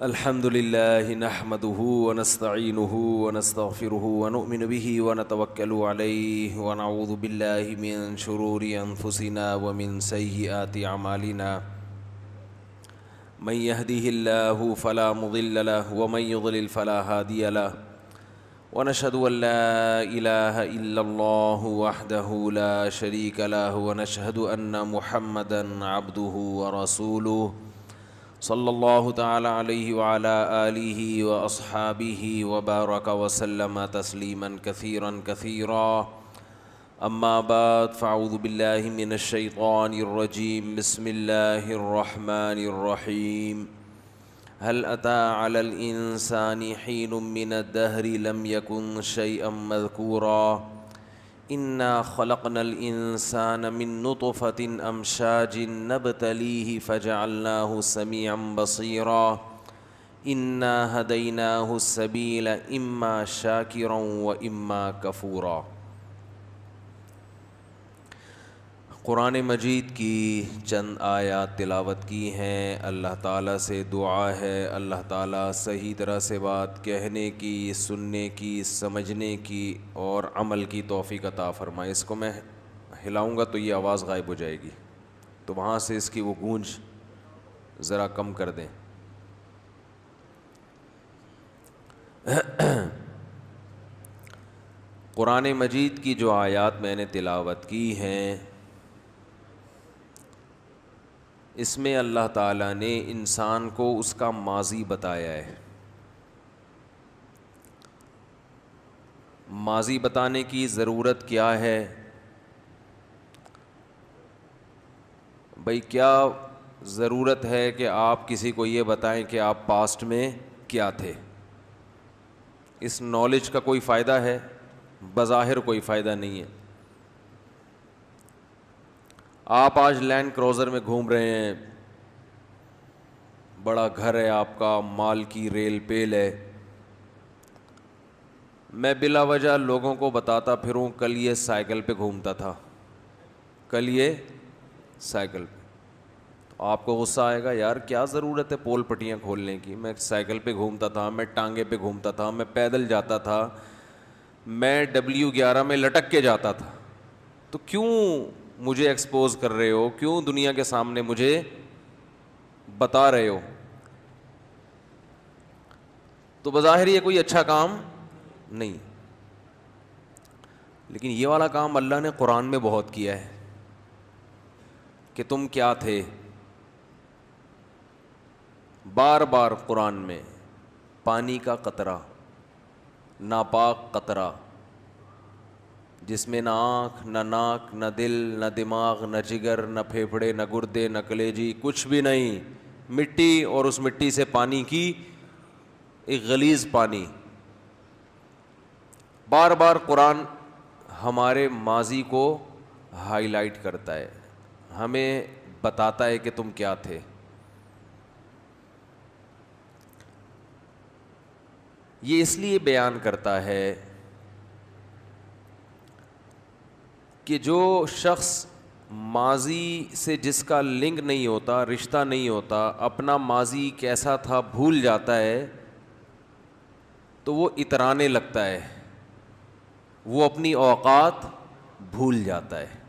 الحمد لله نحمده ونستعينه ونستغفره ونؤمن به ونتوكل عليه ونعوذ بالله من شرور أنفسنا ومن سيئات أعمالنا من يهده الله فلا مضل له ومن يضلل فلا هادي له ونشهد أن لا إله إلا الله وحده لا شريك له ونشهد أن محمدا عبده ورسوله صلی اللہ تعالی علیہ وعلى آلہ واصحابہ وبارک وسلم تسلیما کثیرا کثیرا اما بعد فاعوذ باللہ من الشیطان الرجیم بسم اللہ الرحمن الرحیم هل أتى على الإنسان حين من الدهر لم يكن شيئا مذكورا إنا خلقنا الإنسان من نطفة أمشاج نبتليه فجعلناه سميعا بصيرا إنا هديناه السبيل إما شاكرا وإما كفورا۔ قرآن مجید کی چند آیات تلاوت کی ہیں۔ اللہ تعالیٰ سے دعا ہے اللہ تعالیٰ صحیح طرح سے بات کہنے کی، سننے کی، سمجھنے کی اور عمل کی توفیق عطا فرمائے۔ اس کو میں ہلاؤں گا تو یہ آواز غائب ہو جائے گی، تو وہاں سے اس کی وہ گونج ذرا کم کر دیں۔ قرآن مجید کی جو آیات میں نے تلاوت کی ہیں، اس میں اللہ تعالیٰ نے انسان کو اس کا ماضی بتایا ہے۔ ماضی بتانے کی ضرورت کیا ہے؟ بھائی کیا ضرورت ہے کہ آپ کسی کو یہ بتائیں کہ آپ پاسٹ میں کیا تھے؟ اس نالج کا کوئی فائدہ ہے؟ بظاہر کوئی فائدہ نہیں ہے۔ آپ آج لینڈ کروزر میں گھوم رہے ہیں، بڑا گھر ہے آپ کا، مال کی ریل پیل ہے۔ میں بلا وجہ لوگوں کو بتاتا پھروں کل یہ سائیکل پہ گھومتا تھا، کل یہ سائیکل پہ، تو آپ کو غصہ آئے گا، یار کیا ضرورت ہے پول پٹیاں کھولنے کی؟ میں سائیکل پہ گھومتا تھا، میں ٹانگے پہ گھومتا تھا، میں پیدل جاتا تھا، میں W11 میں لٹک کے جاتا تھا، تو کیوں مجھے ایکسپوز کر رہے ہو؟ کیوں دنیا کے سامنے مجھے بتا رہے ہو؟ تو بظاہر یہ کوئی اچھا کام نہیں، لیکن یہ والا کام اللہ نے قرآن میں بہت کیا ہے کہ تم کیا تھے۔ بار بار قرآن میں پانی کا قطرہ، ناپاک قطرہ جس میں نہ آنکھ نہ ناک نہ دل نہ دماغ نہ جگر نہ پھیپھڑے نہ گردے نہ کلیجی، کچھ بھی نہیں، مٹی، اور اس مٹی سے پانی کی ایک غلیظ پانی۔ بار بار قرآن ہمارے ماضی کو ہائی لائٹ کرتا ہے، ہمیں بتاتا ہے کہ تم کیا تھے۔ یہ اس لیے بیان کرتا ہے کہ جو شخص ماضی سے جس کا لنک نہیں ہوتا، رشتہ نہیں ہوتا، اپنا ماضی کیسا تھا بھول جاتا ہے، تو وہ اترانے لگتا ہے، وہ اپنی اوقات بھول جاتا ہے۔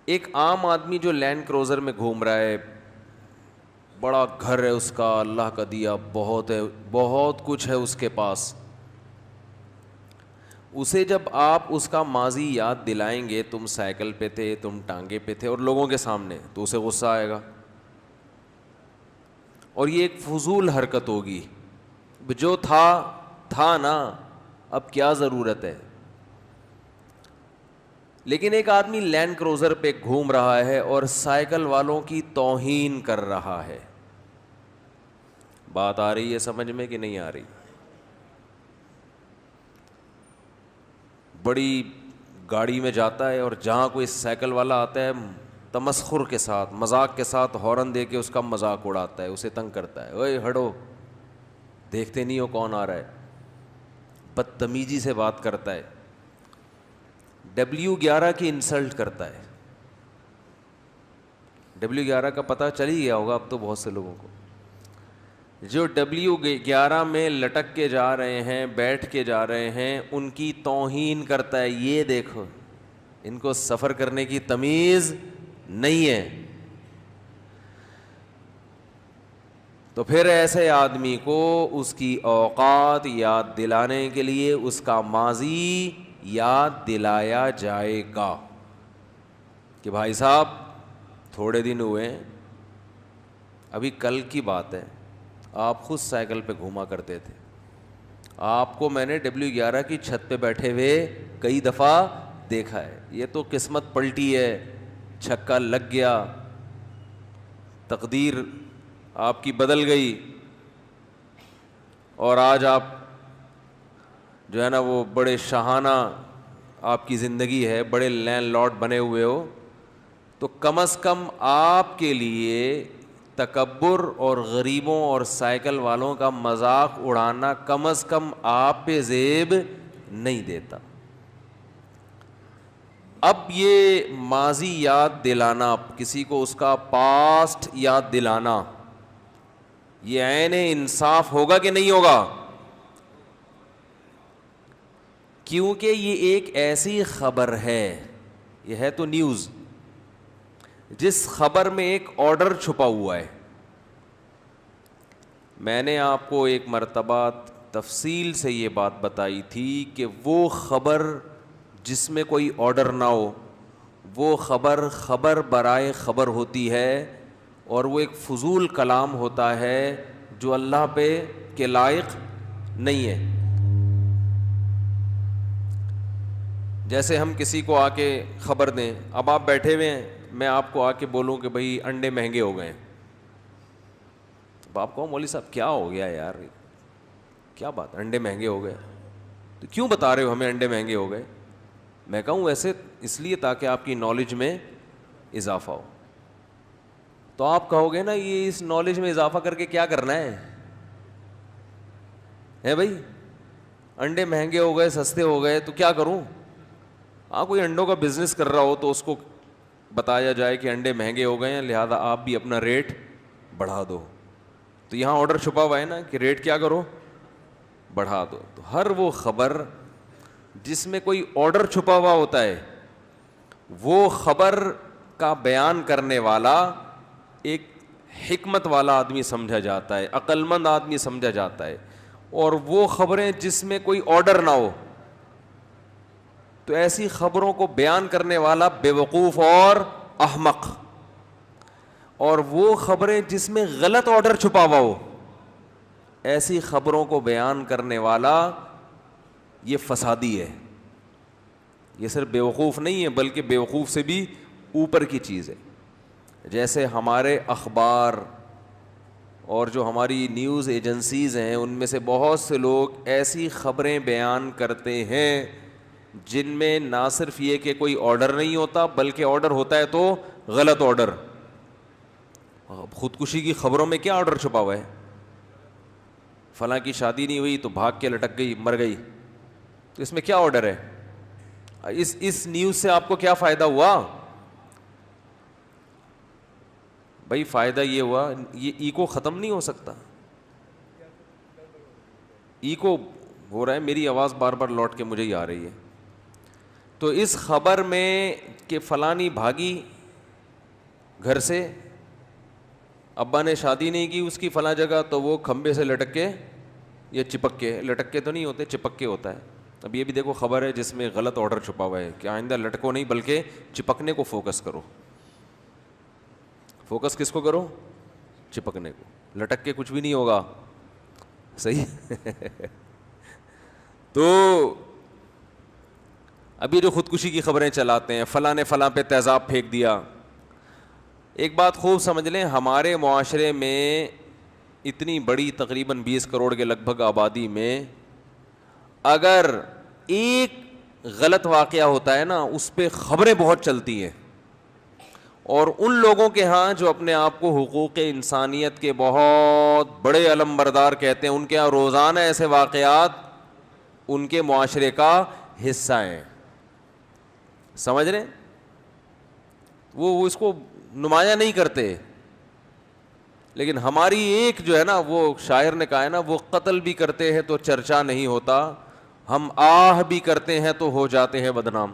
ایک عام آدمی جو لینڈ کروزر میں گھوم رہا ہے، بڑا گھر ہے اس کا، اللہ کا دیا بہت ہے، بہت کچھ ہے اس کے پاس، اسے جب آپ اس کا ماضی یاد دلائیں گے، تم سائیکل پہ تھے، تم ٹانگے پہ تھے، اور لوگوں کے سامنے، تو اسے غصہ آئے گا، اور یہ ایک فضول حرکت ہوگی، جو تھا نا، اب کیا ضرورت ہے؟ لیکن ایک آدمی لینڈ کروزر پہ گھوم رہا ہے اور سائیکل والوں کی توہین کر رہا ہے۔ بات آ رہی ہے سمجھ میں کہ نہیں آ رہی؟ بڑی گاڑی میں جاتا ہے اور جہاں کوئی سائیکل والا آتا ہے، تمسخر کے ساتھ، مذاق کے ساتھ ہارن دے کے اس کا مذاق اڑاتا ہے، اسے تنگ کرتا ہے، اوئے ہٹو، دیکھتے نہیں ہو کون آ رہا ہے، بدتمیزی سے بات کرتا ہے، W11 کی انسلٹ کرتا ہے۔ W11 کا پتہ چل ہی گیا ہوگا اب تو بہت سے لوگوں کو. جو W11 میں لٹک کے جا رہے ہیں, بیٹھ کے جا رہے ہیں, ان کی توہین کرتا ہے. یہ دیکھو ان کو سفر کرنے کی تمیز نہیں ہے. تو پھر ایسے آدمی کو اس کی اوقات یاد دلانے کے لیے اس کا ماضی یاد دلایا جائے گا کہ بھائی صاحب تھوڑے دن ہوئے, ابھی کل کی بات ہے, آپ خود سائیکل پہ گھوما کرتے تھے. آپ کو میں نے W11 کی چھت پہ بیٹھے ہوئے کئی دفعہ دیکھا ہے. یہ تو قسمت پلٹی ہے, چھکا لگ گیا, تقدیر آپ کی بدل گئی, اور آج آپ جو ہے نا وہ بڑے شاہانہ آپ کی زندگی ہے, بڑے لینڈ لارڈ بنے ہوئے ہو. تو کم از کم آپ کے لیے تکبر اور غریبوں اور سائیکل والوں کا مذاق اڑانا کم از کم آپ پہ زیب نہیں دیتا. اب یہ ماضی یاد دلانا, کسی کو اس کا پاسٹ یاد دلانا, یہ عین انصاف ہوگا کہ نہیں ہوگا؟ کیونکہ یہ ایک ایسی خبر ہے, یہ ہے تو نیوز, جس خبر میں ایک آرڈر چھپا ہوا ہے. میں نے آپ کو ایک مرتبہ تفصیل سے یہ بات بتائی تھی کہ وہ خبر جس میں کوئی آرڈر نہ ہو, وہ خبر برائے خبر ہوتی ہے, اور وہ ایک فضول کلام ہوتا ہے جو اللہ پہ کے لائق نہیں ہے. جیسے ہم کسی کو آ کے خبر دیں, اب آپ بیٹھے ہوئے ہیں, میں آپ کو آ کے بولوں کہ بھئی انڈے مہنگے ہو گئے ہیں. اب آپ کہو مولوی صاحب کیا ہو گیا یار, کیا بات, انڈے مہنگے ہو گئے, تو کیوں بتا رہے ہو ہمیں انڈے مہنگے ہو گئے؟ میں کہوں ویسے اس لیے تاکہ آپ کی نالج میں اضافہ ہو. تو آپ کہو گے نا یہ اس نالج میں اضافہ کر کے کیا کرنا ہے بھائی, انڈے مہنگے ہو گئے, سستے ہو گئے, تو کیا کروں؟ ہاں کوئی انڈوں کا بزنس کر رہا ہو تو اس کو بتایا جائے کہ انڈے مہنگے ہو گئے ہیں, لہذا آپ بھی اپنا ریٹ بڑھا دو. تو یہاں آرڈر چھپا ہوا ہے نا کہ ریٹ کیا کرو, بڑھا دو. تو ہر وہ خبر جس میں کوئی آرڈر چھپا ہوا ہوتا ہے, وہ خبر کا بیان کرنے والا ایک حکمت والا آدمی سمجھا جاتا ہے, عقل مند آدمی سمجھا جاتا ہے. اور وہ خبریں جس میں کوئی آرڈر نہ ہو, تو ایسی خبروں کو بیان کرنے والا بے وقوف اور احمق. اور وہ خبریں جس میں غلط آرڈر چھپا ہوا ہو, ایسی خبروں کو بیان کرنے والا یہ فسادی ہے. یہ صرف بے وقوف نہیں ہے بلکہ بے وقوف سے بھی اوپر کی چیز ہے. جیسے ہمارے اخبار اور جو ہماری نیوز ایجنسیز ہیں, ان میں سے بہت سے لوگ ایسی خبریں بیان کرتے ہیں جن میں نہ صرف یہ کہ کوئی آرڈر نہیں ہوتا, بلکہ آرڈر ہوتا ہے تو غلط آرڈر. خودکشی کی خبروں میں کیا آرڈر چھپا ہوا ہے, فلاں کی شادی نہیں ہوئی تو بھاگ کے لٹک گئی, مر گئی, تو اس میں کیا آرڈر ہے؟ اس نیوز سے آپ کو کیا فائدہ ہوا بھائی؟ فائدہ یہ ہوا, یہ ایکو ختم نہیں ہو سکتا, ایکو ہو رہا ہے, میری آواز بار بار لوٹ کے مجھے ہی آ رہی ہے. تو اس خبر میں کہ فلانی بھاگی گھر سے, ابا نے شادی نہیں کی اس کی فلاں جگہ, تو وہ کھمبے سے لٹک کے یا چپک کے, لٹک کے تو نہیں ہوتے, چپک کے ہوتا ہے. اب یہ بھی دیکھو خبر ہے جس میں غلط آرڈر چھپا ہوا ہے کہ آئندہ لٹکو نہیں بلکہ چپکنے کو فوکس کرو. فوکس کس کو کرو؟ چپکنے کو. لٹک کے کچھ بھی نہیں ہوگا, صحیح. تو ابھی جو خودکشی کی خبریں چلاتے ہیں, فلاں نے فلاں پہ تیزاب پھینک دیا. ایک بات خوب سمجھ لیں, ہمارے معاشرے میں اتنی بڑی تقریباً 20 کروڑ کے لگ بھگ آبادی میں اگر ایک غلط واقعہ ہوتا ہے نا, اس پہ خبریں بہت چلتی ہیں. اور ان لوگوں کے ہاں جو اپنے آپ کو حقوق انسانیت کے بہت بڑے علم بردار کہتے ہیں, ان کے ہاں روزانہ ایسے واقعات ان کے معاشرے کا حصہ ہیں. سمجھ رہے ہیں؟ وہ اس کو نمایاں نہیں کرتے. لیکن ہماری ایک جو ہے نا, وہ شاعر نے کہا ہے نا, وہ قتل بھی کرتے ہیں تو چرچا نہیں ہوتا, ہم آہ بھی کرتے ہیں تو ہو جاتے ہیں بدنام.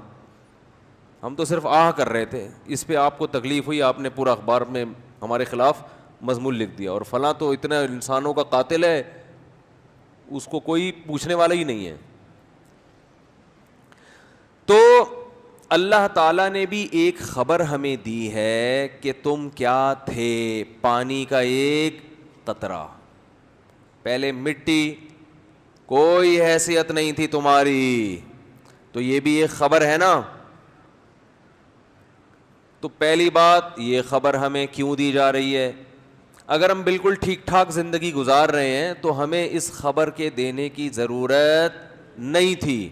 ہم تو صرف آہ کر رہے تھے, اس پہ آپ کو تکلیف ہوئی, آپ نے پورا اخبار میں ہمارے خلاف مضمون لکھ دیا, اور فلاں تو اتنا انسانوں کا قاتل ہے, اس کو کوئی پوچھنے والا ہی نہیں ہے. تو اللہ تعالیٰ نے بھی ایک خبر ہمیں دی ہے کہ تم کیا تھے, پانی کا ایک قطرہ, پہلے مٹی, کوئی حیثیت نہیں تھی تمہاری. تو یہ بھی ایک خبر ہے نا. تو پہلی بات, یہ خبر ہمیں کیوں دی جا رہی ہے؟ اگر ہم بالکل ٹھیک ٹھاک زندگی گزار رہے ہیں تو ہمیں اس خبر کے دینے کی ضرورت نہیں تھی.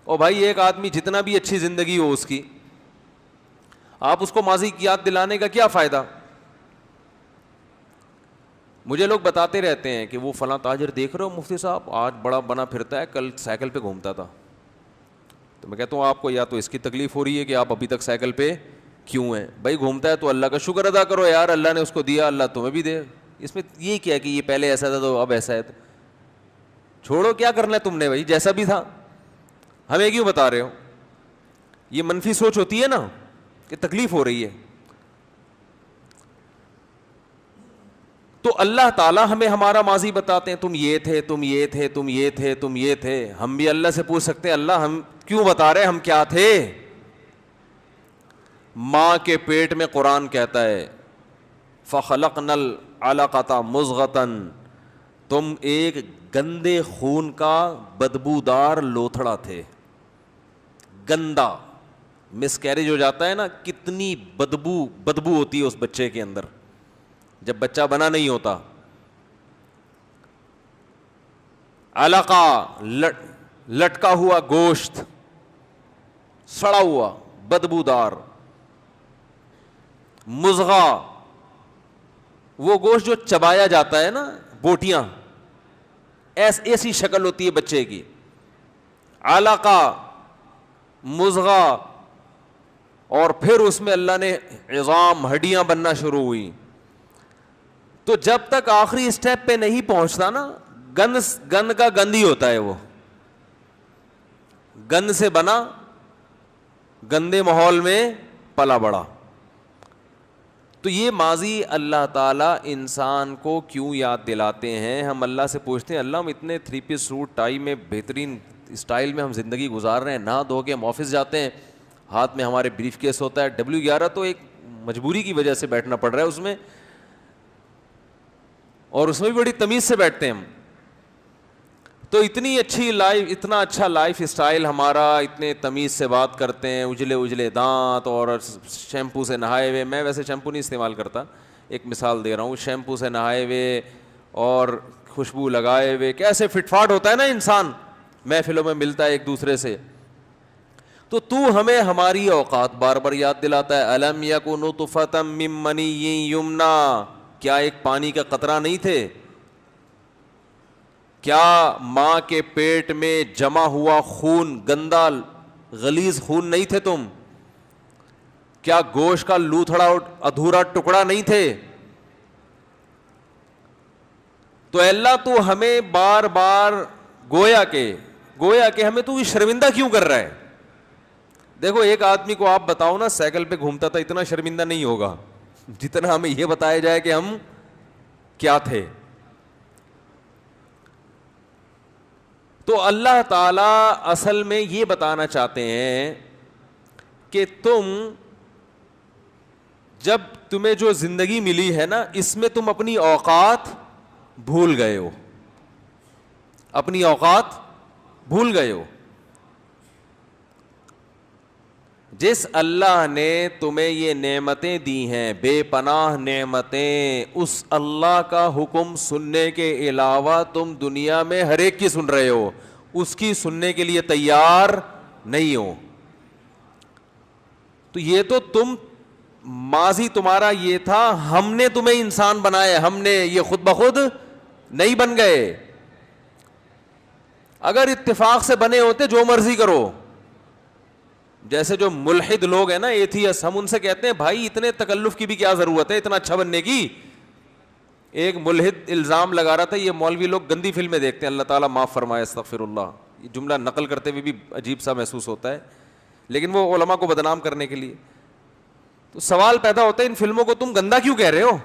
اور بھائی ایک آدمی جتنا بھی اچھی زندگی ہو اس کی, آپ اس کو ماضی کی یاد دلانے کا کیا فائدہ؟ مجھے لوگ بتاتے رہتے ہیں کہ وہ فلاں تاجر دیکھ رہے ہو مفتی صاحب, آج بڑا بنا پھرتا ہے, کل سائیکل پہ گھومتا تھا. تو میں کہتا ہوں آپ کو یا تو اس کی تکلیف ہو رہی ہے کہ آپ ابھی تک سائیکل پہ کیوں ہیں. بھائی گھومتا ہے تو اللہ کا شکر ادا کرو یار, اللہ نے اس کو دیا, اللہ تمہیں بھی دے. اس میں یہ کیا کہ یہ پہلے ایسا تھا تو اب ایسا ہے, چھوڑو, کیا کرنا ہے تم نے بھائی, جیسا بھی تھا. ہمیں کیوں بتا رہے ہو؟ یہ منفی سوچ ہوتی ہے نا کہ تکلیف ہو رہی ہے. تو اللہ تعالیٰ ہمیں ہمارا ماضی بتاتے ہیں, تم یہ تھے, تم یہ تھے, تم یہ تھے, تم یہ تھے. ہم بھی اللہ سے پوچھ سکتے ہیں, اللہ ہم کیوں بتا رہے, ہم کیا تھے؟ ماں کے پیٹ میں قرآن کہتا ہے فَخَلَقْنَا الْعَلَقَةَ مُضْغَةً, تم ایک گندے خون کا بدبودار لوتھڑا تھے. گندا مس کیریج ہو جاتا ہے نا, کتنی بدبو ہوتی ہے اس بچے کے اندر جب بچہ بنا نہیں ہوتا. علقہ, لٹکا ہوا گوشت, سڑا ہوا بدبودار. مضغہ, وہ گوشت جو چبایا جاتا ہے نا, بوٹیاں, ایسی شکل ہوتی ہے بچے کی. علقہ, مضغہ, اور پھر اس میں اللہ نے عظام, ہڈیاں بننا شروع ہوئی. تو جب تک آخری اسٹیپ پہ نہیں پہنچتا نا, گند کا گند ہی ہوتا ہے. وہ گند سے بنا, گندے ماحول میں پلا بڑا. تو یہ ماضی اللہ تعالیٰ انسان کو کیوں یاد دلاتے ہیں؟ ہم اللہ سے پوچھتے ہیں, اللہ ہم اتنے 3 پیس سوٹ ٹائی میں بہترین اسٹائل میں ہم زندگی گزار رہے ہیں, نہا دھو کے ہم آفس جاتے ہیں, ہاتھ میں ہمارے بریف کیس ہوتا ہے, W11 تو ایک مجبوری کی وجہ سے بیٹھنا پڑ رہا ہے اس میں, اور اس میں بھی بڑی تمیز سے بیٹھتے ہیں ہم. تو اتنی اچھی لائف, اتنا اچھا لائف اسٹائل ہمارا, اتنے تمیز سے بات کرتے ہیں, اجلے دانت اور شیمپو سے نہائے ہوئے. میں ویسے شیمپو نہیں استعمال کرتا, ایک مثال دے رہا ہوں. شیمپو سے نہائے ہوئے اور خوشبو لگائے ہوئے, کیسے فٹ فاٹ ہوتا ہے نا انسان, محفلوں میں ملتا ہے ایک دوسرے سے. تو ہمیں ہماری اوقات بار بار یاد دلاتا ہے. الم یکن نطفۃ من منی یمنی, کیا ایک پانی کا قطرہ نہیں تھے؟ کیا ماں کے پیٹ میں جمع ہوا خون, گندا غلیظ خون نہیں تھے تم؟ کیا گوشت کا لوتھڑا ادھورا ٹکڑا نہیں تھے؟ تو اللہ تو ہمیں بار بار گویا کہ ہمیں تو شرمندہ کیوں کر رہا ہے؟ دیکھو ایک آدمی کو آپ بتاؤ نا سائیکل پہ گھومتا تھا, اتنا شرمندہ نہیں ہوگا جتنا ہمیں یہ بتایا جائے کہ ہم کیا تھے. تو اللہ تعالیٰ اصل میں یہ بتانا چاہتے ہیں کہ جب تمہیں جو زندگی ملی ہے نا, اس میں تم اپنی اوقات بھول گئے ہو, اپنی اوقات بھول گئے ہو. جس اللہ نے تمہیں یہ نعمتیں دی ہیں, بے پناہ نعمتیں, اس اللہ کا حکم سننے کے علاوہ تم دنیا میں ہر ایک کی سن رہے ہو, اس کی سننے کے لیے تیار نہیں ہو. تو یہ تو ماضی تمہارا یہ تھا, ہم نے تمہیں انسان بنایا, ہم نے, یہ خود بخود نہیں بن گئے. اگر اتفاق سے بنے ہوتے جو مرضی کرو, جیسے جو ملحد لوگ ہیں نا ایتھیس, ہم ان سے کہتے ہیں بھائی اتنے تکلف کی بھی کیا ضرورت ہے اتنا اچھا بننے کی. ایک ملحد الزام لگا رہا تھا یہ مولوی لوگ گندی فلمیں دیکھتے ہیں, اللہ تعالیٰ معاف فرمائے, استغفر اللہ, یہ جملہ نقل کرتے ہوئے بھی عجیب سا محسوس ہوتا ہے, لیکن وہ علماء کو بدنام کرنے کے لیے. تو سوال پیدا ہوتا ہے ان فلموں کو تم گندا کیوں کہہ رہے ہو؟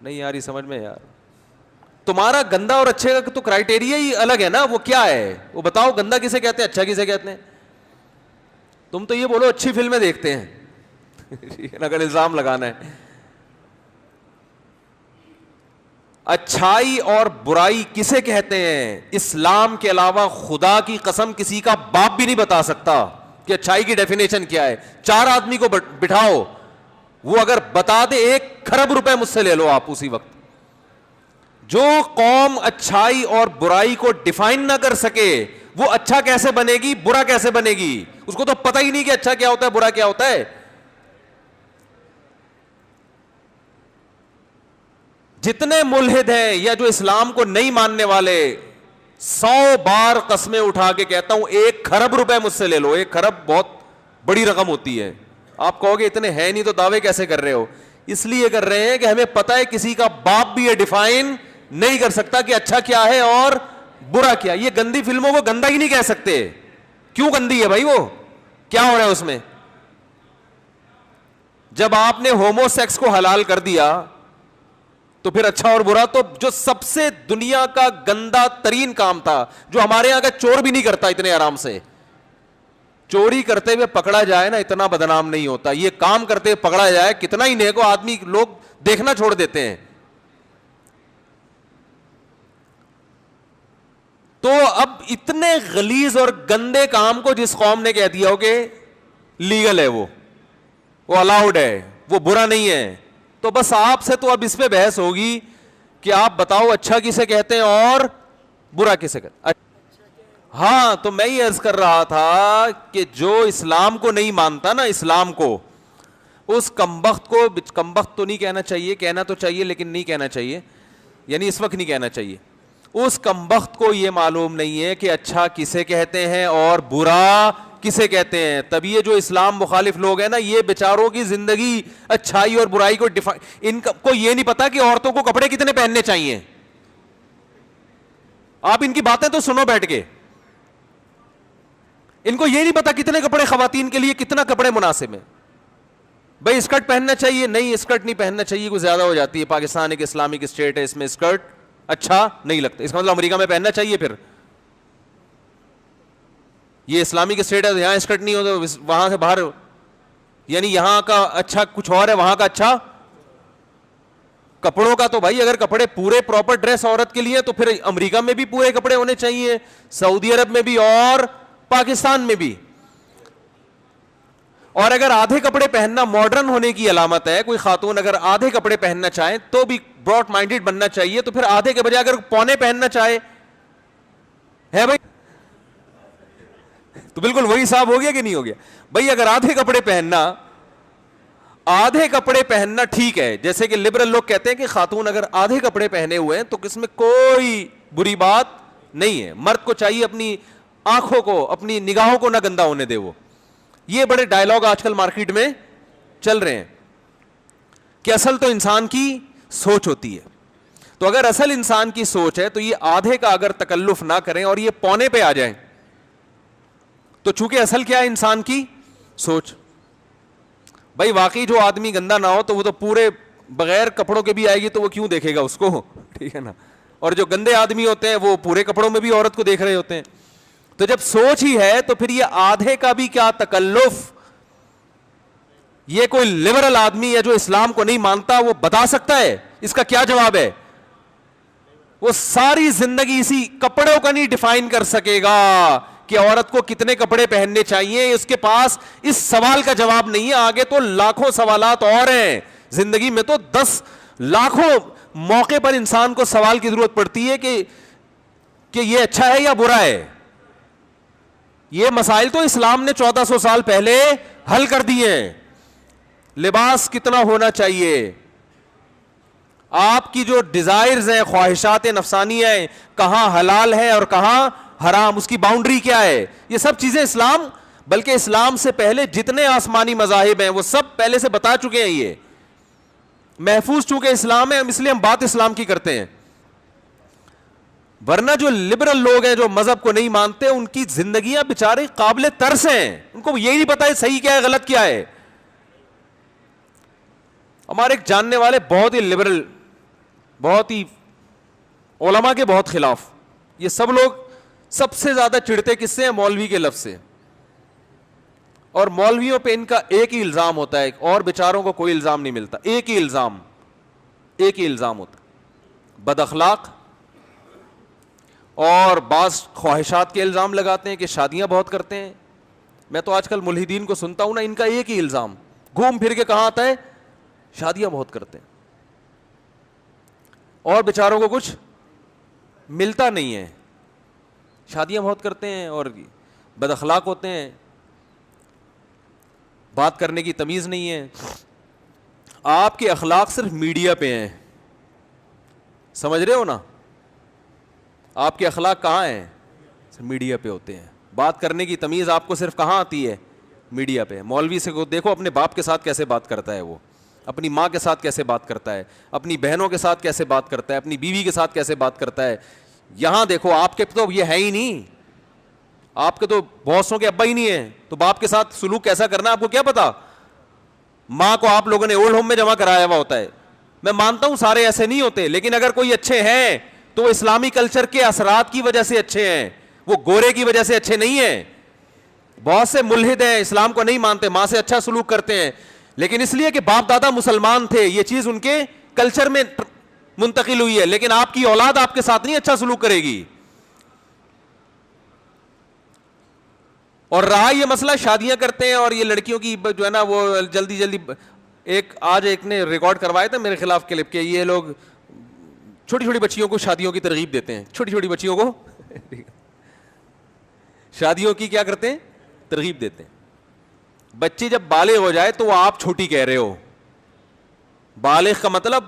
نہیں یار یہ سمجھ میں یار, تمہارا گندا اور اچھے کا تو کرائٹیریا ہی الگ ہے نا, وہ کیا ہے وہ بتاؤ, گندا کسے کہتے ہیں اچھا کسے کہتے ہیں؟ تم تو یہ بولو اچھی فلمیں دیکھتے ہیں اگر الزام لگانا ہے. اچھائی اور برائی کسے کہتے ہیں؟ اسلام کے علاوہ خدا کی قسم کسی کا باپ بھی نہیں بتا سکتا کہ اچھائی کی ڈیفینیشن کیا ہے. 4 آدمی کو بٹھاؤ, وہ اگر بتا دے 1 کھرب روپے مجھ سے لے لو آپ اسی وقت. جو قوم اچھائی اور برائی کو ڈیفائن نہ کر سکے وہ اچھا کیسے بنے گی, برا کیسے بنے گی؟ اس کو تو پتہ ہی نہیں کہ اچھا کیا ہوتا ہے برا کیا ہوتا ہے. جتنے ملحد ہیں یا جو اسلام کو نہیں ماننے والے, 100 بار قسمیں اٹھا کے کہتا ہوں 1 کھرب روپے مجھ سے لے لو. 1 کھرب بہت بڑی رقم ہوتی ہے. آپ کہو گے اتنے ہیں نہیں تو دعوے کیسے کر رہے ہو؟ اس لیے کر رہے ہیں کہ ہمیں پتہ ہے کسی کا باپ بھی یہ ڈیفائن نہیں کر سکتا کہ اچھا کیا ہے اور برا کیا. یہ گندی فلموں کو گندا ہی نہیں کہہ سکتے. کیوں گندی ہے بھائی؟ وہ کیا ہو رہا ہے اس میں؟ جب آپ نے ہومو سیکس کو حلال کر دیا تو پھر اچھا اور برا, تو جو سب سے دنیا کا گندا ترین کام تھا جو ہمارے یہاں کا چور بھی نہیں کرتا اتنے آرام سے, چوری کرتے ہوئے پکڑا جائے نا اتنا بدنام نہیں ہوتا. یہ کام کرتے ہوئے پکڑا جائے کتنا ہی نیک آدمی لوگ دیکھنا چھوڑ دیتے ہیں. تو اب اتنے غلیظ اور گندے کام کو جس قوم نے کہہ دیا ہو کہ لیگل ہے, وہ الاؤڈ ہے, وہ برا نہیں ہے, تو بس آپ سے تو اب اس پہ بحث ہوگی کہ آپ بتاؤ اچھا کسے کہتے ہیں اور برا کسے کہتے ہیں. ہاں تو میں یہ عرض کر رہا تھا کہ جو اسلام کو نہیں مانتا نا, اسلام کو, اس کمبخت کو, کمبخت تو نہیں کہنا چاہیے, کہنا تو چاہیے لیکن نہیں کہنا چاہیے, یعنی اس وقت نہیں کہنا چاہیے. اس کمبخت کو یہ معلوم نہیں ہے کہ اچھا کسے کہتے ہیں اور برا کسے کہتے ہیں. تب یہ جو اسلام مخالف لوگ ہیں نا, یہ بیچاروں کی زندگی اچھائی اور برائی کو ان کو یہ نہیں پتا کہ عورتوں کو کپڑے کتنے پہننے چاہیے. آپ ان کی باتیں تو سنو بیٹھ کے, ان کو یہ نہیں پتا کتنے کپڑے خواتین کے لیے, کتنا کپڑے مناسب ہیں. بھائی اسکرٹ پہننا چاہیے, نہیں اسکرٹ نہیں پہننا چاہیے, کوئی زیادہ ہو جاتی ہے. پاکستان ایک اسلامک اسٹیٹ ہے, اس میں اسکرٹ اچھا نہیں لگتا. اس کا مطلب امریکہ میں پہننا چاہیے, پھر یہ اسلامک اسٹیٹ ہے تو یہاں اسکرٹ نہیں ہو تو وہاں سے باہر, یعنی یہاں کا اچھا کچھ اور ہے, وہاں کا اچھا کپڑوں کا. تو بھائی اگر کپڑے پورے پراپر ڈریس عورت کے لیے تو پھر امریکہ میں بھی پورے کپڑے ہونے چاہیے, سعودی عرب میں بھی اور پاکستان میں بھی. اور اگر آدھے کپڑے پہننا ماڈرن ہونے کی علامت ہے, کوئی خاتون اگر آدھے کپڑے پہننا چاہے تو بھی براڈ مائنڈیڈ بننا چاہیے, تو پھر آدھے کے بجائے اگر پونے پہننا چاہے ہے بھائی تو بالکل وہی حساب ہو گیا کہ نہیں ہو گیا؟ بھائی اگر آدھے کپڑے پہننا ٹھیک ہے, جیسے کہ لبرل لوگ کہتے ہیں کہ خاتون اگر آدھے کپڑے پہنے ہوئے ہیں تو اس میں کوئی بری بات نہیں ہے. مرد کو چاہیے اپنی آنکھوں کو, اپنی نگاہوں کو نہ گندا ہونے دے. وہ یہ بڑے ڈائلاگ آج کل مارکیٹ میں چل رہے ہیں کہ اصل تو انسان کی سوچ ہوتی ہے. تو اگر اصل انسان کی سوچ ہے تو یہ آدھے کا اگر تکلف نہ کریں اور یہ پونے پہ آ جائیں, تو چونکہ اصل کیا ہے انسان کی سوچ. بھائی واقعی جو آدمی گندا نہ ہو تو وہ تو پورے بغیر کپڑوں کے بھی آئے گی, تو وہ کیوں دیکھے گا اس کو, ٹھیک ہے نا. اور جو گندے آدمی ہوتے ہیں وہ پورے کپڑوں میں بھی عورت کو دیکھ رہے ہوتے ہیں. تو جب سوچ ہی ہے تو پھر یہ آدھے کا بھی کیا تکلف. یہ کوئی لبرل آدمی ہے جو اسلام کو نہیں مانتا, وہ بتا سکتا ہے اس کا کیا جواب ہے؟ وہ ساری زندگی اسی کپڑوں کا نہیں ڈیفائن کر سکے گا کہ عورت کو کتنے کپڑے پہننے چاہیے. اس کے پاس اس سوال کا جواب نہیں ہے. آگے تو لاکھوں سوالات اور ہیں زندگی میں, تو 10 لاکھوں موقع پر انسان کو سوال کی ضرورت پڑتی ہے کہ یہ اچھا ہے یا برا ہے. یہ مسائل تو اسلام نے 1400 سال پہلے حل کر دیے ہیں. لباس کتنا ہونا چاہیے, آپ کی جو ڈیزائرز ہیں, خواہشات نفسانی ہیں, کہاں حلال ہے اور کہاں حرام, اس کی باؤنڈری کیا ہے, یہ سب چیزیں اسلام, بلکہ اسلام سے پہلے جتنے آسمانی مذاہب ہیں وہ سب پہلے سے بتا چکے ہیں. یہ محفوظ چونکہ اسلام ہے اس لیے ہم بات اسلام کی کرتے ہیں, ورنہ جو لبرل لوگ ہیں جو مذہب کو نہیں مانتے ان کی زندگیاں بیچارے قابل ترس ہیں, ان کو یہی نہیں پتا ہے صحیح کیا ہے غلط کیا ہے. ہمارے ایک جاننے والے بہت ہی لبرل, بہت ہی علماء کے بہت خلاف, یہ سب لوگ سب سے زیادہ چڑھتے کس سے ہیں, مولوی کے لفظ سے, اور مولویوں پہ ان کا ایک ہی الزام ہوتا ہے, اور بیچاروں کو کوئی الزام نہیں ملتا, ایک ہی الزام ہوتا, بد اخلاق, اور بعض خواہشات کے الزام لگاتے ہیں کہ شادیاں بہت کرتے ہیں. میں تو آج کل ملحدین کو سنتا ہوں نا, ان کا ایک ہی الزام گھوم پھر کے کہاں آتا ہے, شادیاں بہت کرتے ہیں, اور بیچاروں کو کچھ ملتا نہیں ہے. شادیاں بہت کرتے ہیں اور بد اخلاق ہوتے ہیں, بات کرنے کی تمیز نہیں ہے. آپ کے اخلاق صرف میڈیا پہ ہیں, سمجھ رہے ہو نا, آپ کے اخلاق کہاں ہیں, میڈیا پہ ہوتے ہیں. بات کرنے کی تمیز آپ کو صرف کہاں آتی ہے, میڈیا پہ. مولوی سے دیکھو اپنے باپ کے ساتھ کیسے بات کرتا ہے, وہ اپنی ماں کے ساتھ کیسے بات کرتا ہے, اپنی بہنوں کے ساتھ کیسے بات کرتا ہے, اپنی بیوی کے ساتھ کیسے بات کرتا ہے. یہاں دیکھو آپ کے تو یہ ہے ہی نہیں, آپ کے تو بہتوں کے ابا ہی نہیں ہیں, تو باپ کے ساتھ سلوک کیسا کرنا آپ کو کیا پتا. ماں کو آپ لوگوں نے اولڈ ہوم میں جمع کرایا ہوا ہوتا ہے. میں مانتا ہوں سارے ایسے نہیں ہوتے, لیکن اگر کوئی اچھے ہیں تو وہ اسلامی کلچر کے اثرات کی وجہ سے اچھے ہیں, وہ گورے کی وجہ سے اچھے نہیں ہیں. بہت سے ملحد ہیں, اسلام کو نہیں مانتے, ماں سے اچھا سلوک کرتے ہیں, لیکن اس لیے کہ باپ دادا مسلمان تھے, یہ چیز ان کے کلچر میں منتقل ہوئی ہے. لیکن آپ کی اولاد آپ کے ساتھ نہیں اچھا سلوک کرے گی. اور رہا یہ مسئلہ شادیاں کرتے ہیں اور یہ لڑکیوں کی جو ہے نا وہ جلدی جلدی, آج ایک نے ریکارڈ کروایا تھا میرے خلاف کلپ کے, یہ لوگ چھوٹی چھوٹی بچیوں کو شادیوں کی ترغیب دیتے ہیں, چھوٹی چھوٹی بچیوں کو شادیوں کی کیا کرتے ہیں, ترغیب دیتے ہیں. بچی جب بالغ ہو جائے تو وہ آپ چھوٹی کہہ رہے ہو. بالغ کا مطلب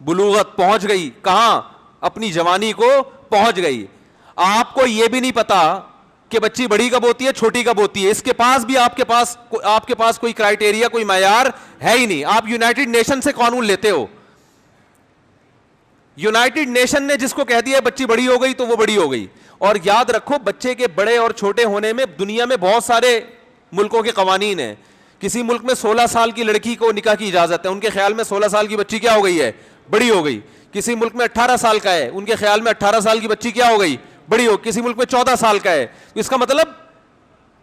بلوغت, پہنچ گئی کہاں, اپنی جوانی کو پہنچ گئی. آپ کو یہ بھی نہیں پتا کہ بچی بڑی کب ہوتی ہے, چھوٹی کب ہوتی ہے. اس کے پاس بھی آپ کے پاس کوئی کرائٹیریا, کوئی معیار ہے ہی نہیں. آپ یونائٹڈ نیشن سے قانون لیتے ہو. یونائٹڈ نیشن نے جس کو کہہ دیا بچی بڑی ہو گئی تو وہ بڑی ہو گئی. اور یاد رکھو بچے کے بڑے اور چھوٹے ہونے میں دنیا میں بہت سارے ملکوں کے قوانین ہیں. کسی ملک میں 16 سال کی لڑکی کو نکاح کی اجازت ہے, ان کے خیال میں 16 سال کی بچی کیا ہو گئی ہے, بڑی ہو گئی. کسی ملک میں 18 سال کا ہے, ان کے خیال میں 18 سال کی بچی کیا ہو گئی, بڑی ہو. کسی ملک میں 14 سال کا ہے. اس کا مطلب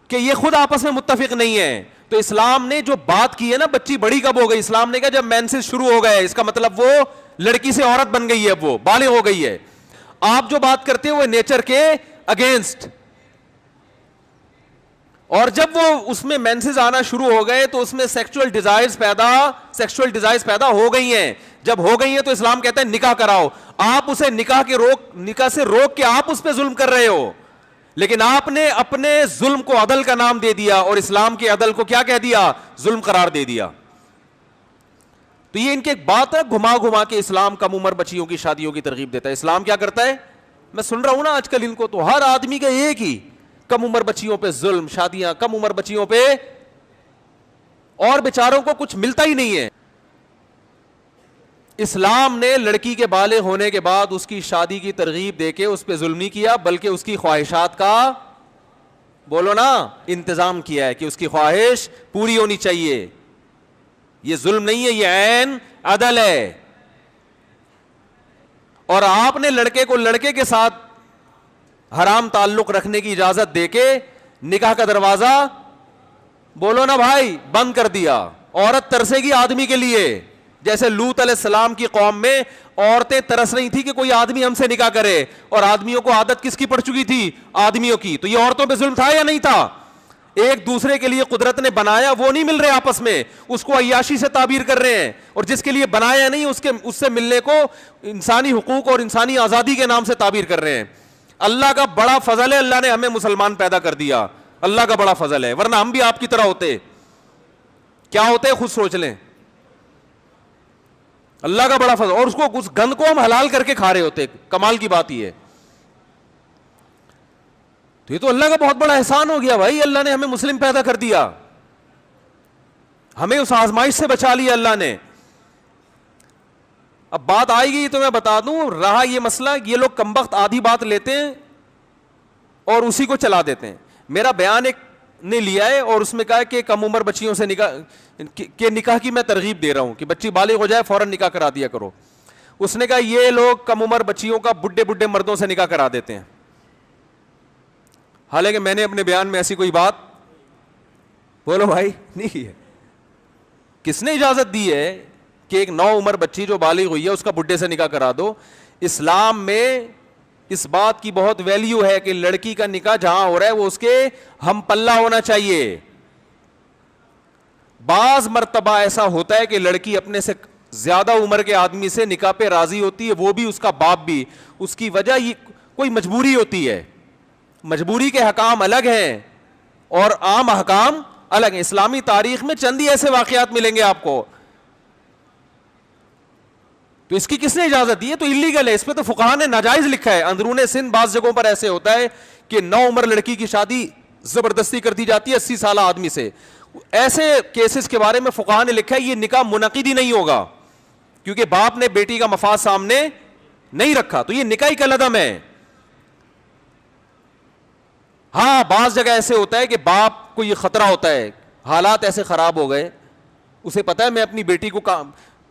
کہ یہ خود آپس میں متفق نہیں ہے. تو اسلام نے جو بات کی ہے نا بچی بڑی کب ہو گئی, اسلام نے کہا جب مینسز شروع ہو گئے, اس کا مطلب وہ لڑکی سے عورت بن گئی ہے, اب وہ بالغ ہو گئی ہے. آپ جو بات کرتے ہیں وہ نیچر کے اگینسٹ. اور جب وہ اس میں مینسز آنا شروع ہو گئے تو اس میں سیکسول ڈیزائرز پیدا ہو گئی ہیں. جب ہو گئی ہیں تو اسلام کہتا ہے نکاح کراؤ. آپ اسے نکاح سے روک کے آپ اس پہ ظلم کر رہے ہو, لیکن آپ نے اپنے ظلم کو عدل کا نام دے دیا اور اسلام کے عدل کو کیا کہہ دیا, ظلم قرار دے دیا. تو یہ ان کی ایک بات ہے, گھما گھما کے اسلام کم عمر بچیوں کی شادیوں کی ترغیب دیتا ہے. اسلام کیا کرتا ہے, میں سن رہا ہوں نا آج کل ان کو, تو ہر آدمی کا ایک ہی, کم عمر بچیوں پہ ظلم, شادیاں کم عمر بچیوں پہ, اور بیچاروں کو کچھ ملتا ہی نہیں ہے. اسلام نے لڑکی کے بالغ ہونے کے بعد اس کی شادی کی ترغیب دے کے اس پہ ظلم نہیں کیا, بلکہ اس کی خواہشات کا, بولو نا, انتظام کیا ہے کہ اس کی خواہش پوری ہونی چاہیے. یہ ظلم نہیں ہے, یہ عین عدل ہے. اور آپ نے لڑکے کو لڑکے کے ساتھ حرام تعلق رکھنے کی اجازت دے کے نکاح کا دروازہ, بولو نا بھائی, بند کر دیا. عورت ترسے گی آدمی کے لیے, جیسے لوط علیہ السلام کی قوم میں عورتیں ترس رہی تھی کہ کوئی آدمی ہم سے نکاح کرے, اور آدمیوں کو عادت کس کی پڑ چکی تھی, آدمیوں کی. تو یہ عورتوں پہ ظلم تھا یا نہیں تھا؟ ایک دوسرے کے لیے قدرت نے بنایا, وہ نہیں مل رہے آپس میں, اس کو عیاشی سے تعبیر کر رہے ہیں. اور جس کے لیے بنایا نہیں اس سے ملنے کو انسانی حقوق اور انسانی آزادی کے نام سے تعبیر کر رہے ہیں. اللہ کا بڑا فضل ہے, اللہ نے ہمیں مسلمان پیدا کر دیا, اللہ کا بڑا فضل ہے, ورنہ ہم بھی آپ کی طرح ہوتے. کیا ہوتے خود سوچ لیں. اللہ کا بڑا فضل, اور اس گند کو ہم حلال کر کے کھا رہے ہوتے. کمال کی بات یہ ہے. تو یہ تو اللہ کا بہت بڑا احسان ہو گیا بھائی, اللہ نے ہمیں مسلم پیدا کر دیا, ہمیں اس آزمائش سے بچا لیا اللہ نے. اب بات آئے گی تو میں بتا دوں, رہا یہ مسئلہ, یہ لوگ کمبخت آدھی بات لیتے ہیں اور اسی کو چلا دیتے ہیں. میرا بیان ایک نے لیا ہے اور اس میں کہا کہ کم عمر بچیوں سے نکاح کی میں ترغیب دے رہا ہوں کہ بچی بالغ ہو جائے فوراً نکاح کرا دیا کرو. اس نے کہا یہ لوگ کم عمر بچیوں کا بڈھے بڈھے مردوں سے نکاح کرا دیتے ہیں, حالانکہ میں نے اپنے بیان میں ایسی کوئی بات, بولو بھائی, نہیں کی ہے. کس نے اجازت دی ہے کہ ایک نو عمر بچی جو بالغ ہوئی ہے اس کا بڈھے سے نکاح کرا دو؟ اسلام میں اس بات کی بہت ویلیو ہے کہ لڑکی کا نکاح جہاں ہو رہا ہے وہ اس کے ہم پلہ ہونا چاہیے. بعض مرتبہ ایسا ہوتا ہے کہ لڑکی اپنے سے زیادہ عمر کے آدمی سے نکاح پہ راضی ہوتی ہے, وہ بھی اس کا باپ بھی. اس کی وجہ یہ کوئی مجبوری ہوتی ہے, مجبوری کے حکام الگ ہیں اور عام حکام الگ ہیں. اسلامی تاریخ میں چند ہی ایسے واقعات ملیں گے آپ کو. تو اس کی کس نے اجازت دی ہے؟ تو اللیگل ہے, اس پہ تو فقہاء نے ناجائز لکھا ہے. اندرون سندھ بعض جگہوں پر ایسے ہوتا ہے کہ نو عمر لڑکی کی شادی زبردستی کر دی جاتی ہے 80 سالہ آدمی سے. ایسے کیسز کے بارے میں فقہاء نے لکھا ہے یہ نکاح منعقد ہی نہیں ہوگا, کیونکہ باپ نے بیٹی کا مفاد سامنے نہیں رکھا, تو یہ نکاح ہی کالعدم ہے. ہاں بعض جگہ ایسے ہوتا ہے کہ باپ کو یہ خطرہ ہوتا ہے, حالات ایسے خراب ہو گئے, اسے پتا ہے میں اپنی بیٹی کو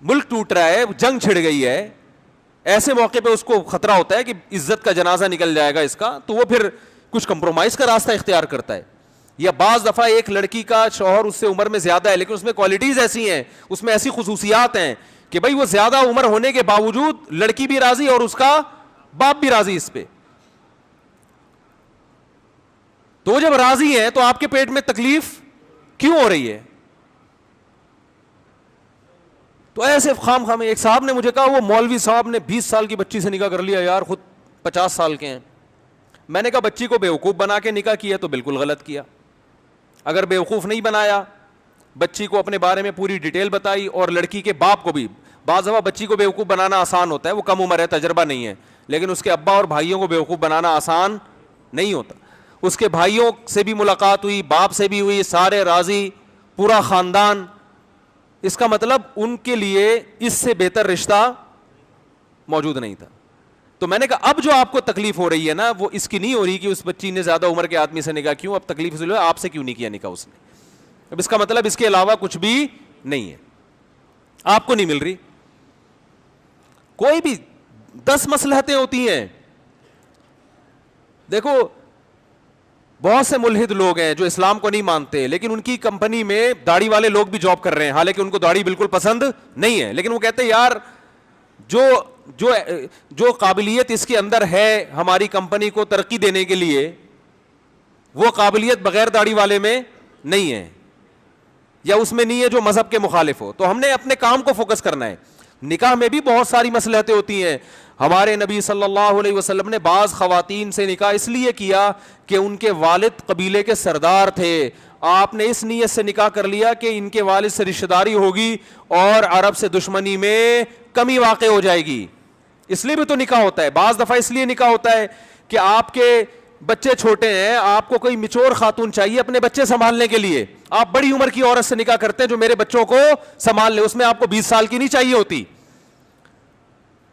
ملک ٹوٹ رہا ہے, جنگ چھڑ گئی ہے, ایسے موقع پہ اس کو خطرہ ہوتا ہے کہ عزت کا جنازہ نکل جائے گا اس کا, تو وہ پھر کچھ کمپرومائز کا راستہ اختیار کرتا ہے. یا بعض دفعہ ایک لڑکی کا شوہر اس سے عمر میں زیادہ ہے لیکن اس میں کوالٹیز ایسی ہیں, اس میں ایسی خصوصیات ہیں کہ بھائی وہ زیادہ عمر ہونے کے باوجود لڑکی بھی راضی اور اس کا باپ بھی راضی اس پہ. تو جب راضی ہیں تو آپ کے پیٹ میں تکلیف کیوں ہو رہی ہے؟ تو ایسے خام خام. ایک صاحب نے مجھے کہا وہ مولوی صاحب نے 20 سال کی بچی سے نکاح کر لیا, یار خود 50 سال کے ہیں. میں نے کہا بچی کو بیوقوف بنا کے نکاح کیا تو بالکل غلط کیا. اگر بیوقوف نہیں بنایا, بچی کو اپنے بارے میں پوری ڈیٹیل بتائی, اور لڑکی کے باپ کو بھی, بعض دفعہ بچی کو بیوقوف بنانا آسان ہوتا ہے, وہ کم عمر ہے, تجربہ نہیں ہے, لیکن اس کے ابا اور بھائیوں کو بیوقوف بنانا آسان نہیں ہوتا. اس کے بھائیوں سے بھی ملاقات ہوئی, باپ سے بھی ہوئی, سارے راضی, پورا خاندان. اس کا مطلب ان کے لیے اس سے بہتر رشتہ موجود نہیں تھا. تو میں نے کہا اب جو آپ کو تکلیف ہو رہی ہے نا, وہ اس کی نہیں ہو رہی کہ اس بچی نے زیادہ عمر کے آدمی سے نکاح کیوں, اب تکلیف اس لیے آپ سے کیوں نہیں کیا نکاح اس نے. اب اس کا مطلب اس کے علاوہ کچھ بھی نہیں ہے, آپ کو نہیں مل رہی. کوئی بھی 10 مصلحتیں ہوتی ہیں. دیکھو بہت سے ملحد لوگ ہیں جو اسلام کو نہیں مانتے, لیکن ان کی کمپنی میں داڑھی والے لوگ بھی جاب کر رہے ہیں, حالانکہ ان کو داڑھی بالکل پسند نہیں ہے, لیکن وہ کہتے ہیں یار جو قابلیت اس کے اندر ہے ہماری کمپنی کو ترقی دینے کے لیے, وہ قابلیت بغیر داڑھی والے میں نہیں ہے, یا اس میں نہیں ہے جو مذہب کے مخالف ہو. تو ہم نے اپنے کام کو فوکس کرنا ہے. نکاح میں بھی بہت ساری مصلحتیں ہوتی ہیں. ہمارے نبی صلی اللہ علیہ وسلم نے بعض خواتین سے نکاح اس لیے کیا کہ ان کے والد قبیلے کے سردار تھے. آپ نے اس نیت سے نکاح کر لیا کہ ان کے والد سے رشتہ داری ہوگی اور عرب سے دشمنی میں کمی واقع ہو جائے گی, اس لیے بھی تو نکاح ہوتا ہے. بعض دفعہ اس لیے نکاح ہوتا ہے کہ آپ کے بچے چھوٹے ہیں, آپ کو کوئی میچور خاتون چاہیے اپنے بچے سنبھالنے کے لیے, آپ بڑی عمر کی عورت سے نکاح کرتے ہیں جو میرے بچوں کو سنبھال لے, اس میں آپ کو 20 سال کی نہیں چاہیے ہوتی.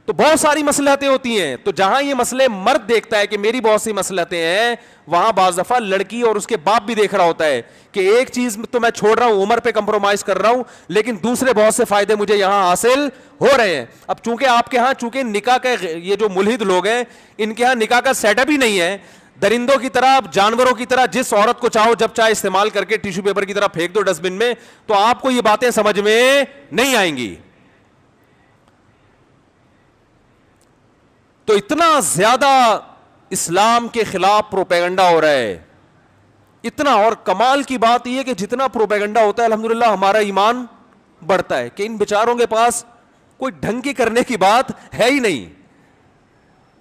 تو بہت ساری مصلحتیں ہوتی ہیں. تو جہاں یہ مسئلے مرد دیکھتا ہے کہ میری بہت سی مصلحتیں ہیں, وہاں بعض دفعہ لڑکی اور اس کے باپ بھی دیکھ رہا ہوتا ہے کہ ایک چیز تو میں چھوڑ رہا ہوں, عمر پہ کمپرومائز کر رہا ہوں, لیکن دوسرے بہت سے فائدے مجھے یہاں حاصل ہو رہے ہیں. اب چونکہ آپ کے ہاں چونکہ نکاح کا یہ جو ملحد لوگ ہیں ان کے ہاں نکاح کا سیٹ اپ ہی نہیں ہے, درندوں کی طرح, جانوروں کی طرح جس عورت کو چاہو جب چاہے استعمال کر کے ٹیشو پیپر کی طرح پھینک دو ڈسٹ بن میں, تو آپ کو یہ باتیں سمجھ میں نہیں آئیں گی. تو اتنا زیادہ اسلام کے خلاف پروپیگنڈا ہو رہا ہے, اتنا. اور کمال کی بات یہ ہے کہ جتنا پروپیگنڈا ہوتا ہے الحمدللہ ہمارا ایمان بڑھتا ہے, کہ ان بیچاروں کے پاس کوئی ڈھنگ کی کرنے کی بات ہے ہی نہیں.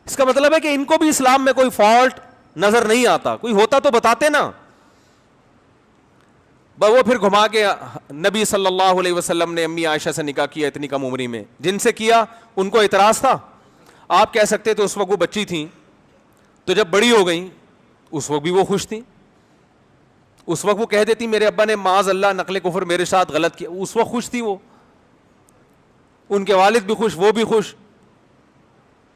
اس کا مطلب ہے کہ ان کو بھی اسلام میں کوئی فالٹ نظر نہیں آتا, کوئی ہوتا تو بتاتے نا. وہ پھر گھما کے نبی صلی اللہ علیہ وسلم نے امی عائشہ سے نکاح کیا اتنی کم عمری میں, جن سے کیا ان کو اعتراض تھا. آپ کہہ سکتے تو اس وقت وہ بچی تھیں, تو جب بڑی ہو گئیں اس وقت بھی وہ خوش تھیں, اس وقت وہ کہہ دیتی میرے ابا نے معاذ اللہ نقل کفر میرے ساتھ غلط کیا, اس وقت خوش تھی وہ, ان کے والد بھی خوش, وہ بھی خوش,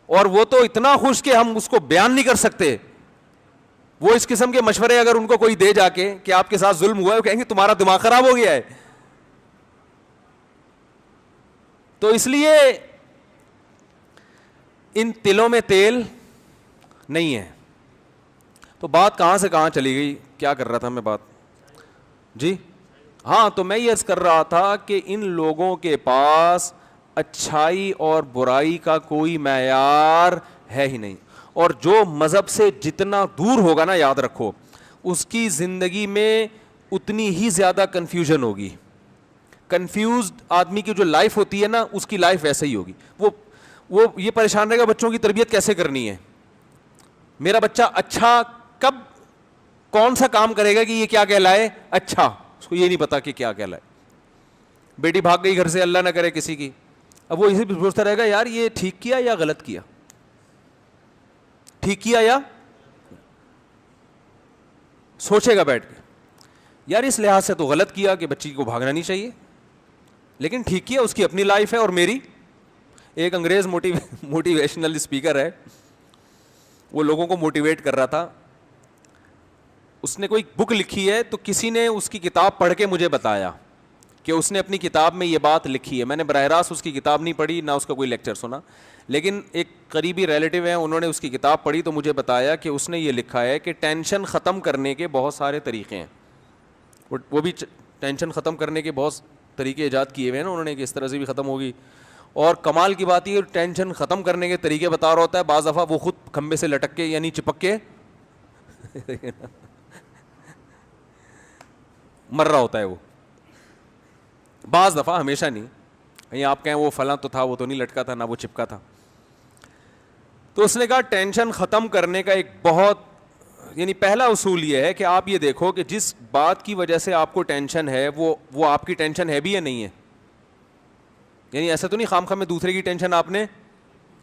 اور وہ تو اتنا خوش کہ ہم اس کو بیان نہیں کر سکتے. وہ اس قسم کے مشورے اگر ان کو کوئی دے جا کے کہ آپ کے ساتھ ظلم ہوا ہے, وہ کہیں گے تمہارا دماغ خراب ہو گیا ہے. تو اس لیے ان تلوں میں تیل نہیں ہے. تو بات کہاں سے کہاں چلی گئی, کیا کر رہا تھا میں بات, جی ہاں, تو میں یہ عرض کر رہا تھا کہ ان لوگوں کے پاس اچھائی اور برائی کا کوئی معیار ہے ہی نہیں, اور جو مذہب سے جتنا دور ہوگا نا, یاد رکھو اس کی زندگی میں اتنی ہی زیادہ کنفیوژن ہوگی. کنفیوزڈ آدمی کی جو لائف ہوتی ہے نا, اس کی لائف ویسے ہی ہوگی. وہ یہ پریشان رہے گا بچوں کی تربیت کیسے کرنی ہے, میرا بچہ اچھا کب کون سا کام کرے گا کہ یہ کیا کہلائے اچھا, اس کو یہ نہیں پتا کہ کیا کہلائے. بیٹی بھاگ گئی گھر سے, اللہ نہ کرے کسی کی, اب وہ اسے بھی سوچتا رہے گا یار یہ ٹھیک کیا یا غلط کیا, ٹھیک کیا یا, سوچے گا بیٹھ کے یار اس لحاظ سے تو غلط کیا کہ بچی کو بھاگنا نہیں چاہیے, لیکن ٹھیک کیا, اس کی اپنی لائف ہے اور میری. ایک انگریز موٹیویشنل اسپیکر ہے, وہ لوگوں کو موٹیویٹ کر رہا تھا. اس نے کوئی بک لکھی ہے, تو کسی نے اس کی کتاب پڑھ کے مجھے بتایا کہ اس نے اپنی کتاب میں یہ بات لکھی ہے. میں نے براہ راست اس کی کتاب نہیں پڑھی, نہ اس کا کوئی لیکچر سنا, لیکن ایک قریبی ریلیٹیو ہیں, انہوں نے اس کی کتاب پڑھی تو مجھے بتایا کہ اس نے یہ لکھا ہے کہ ٹینشن ختم کرنے کے بہت سارے طریقے ہیں. وہ بھی ٹینشن ختم کرنے کے بہت طریقے ایجاد کیے ہوئے ہیں نا انہوں نے, کہ اس طرح سے بھی ختم ہوگی. اور کمال کی بات یہ ٹینشن ختم کرنے کے طریقے بتا رہا ہوتا ہے, بعض دفعہ وہ خود کھمبے سے لٹک کے یعنی چپک کے مر رہا ہوتا ہے وہ, بعض دفعہ, ہمیشہ نہیں. کہیں آپ کہیں وہ فلاں تو تھا, وہ تو نہیں لٹکا تھا, نہ وہ چپکا تھا. تو اس نے کہا ٹینشن ختم کرنے کا ایک بہت یعنی پہلا اصول یہ ہے کہ آپ یہ دیکھو کہ جس بات کی وجہ سے آپ کو ٹینشن ہے وہ آپ کی ٹینشن ہے بھی یا نہیں ہے. یعنی ایسا تو نہیں خام خواہ میں دوسرے کی ٹینشن آپ نے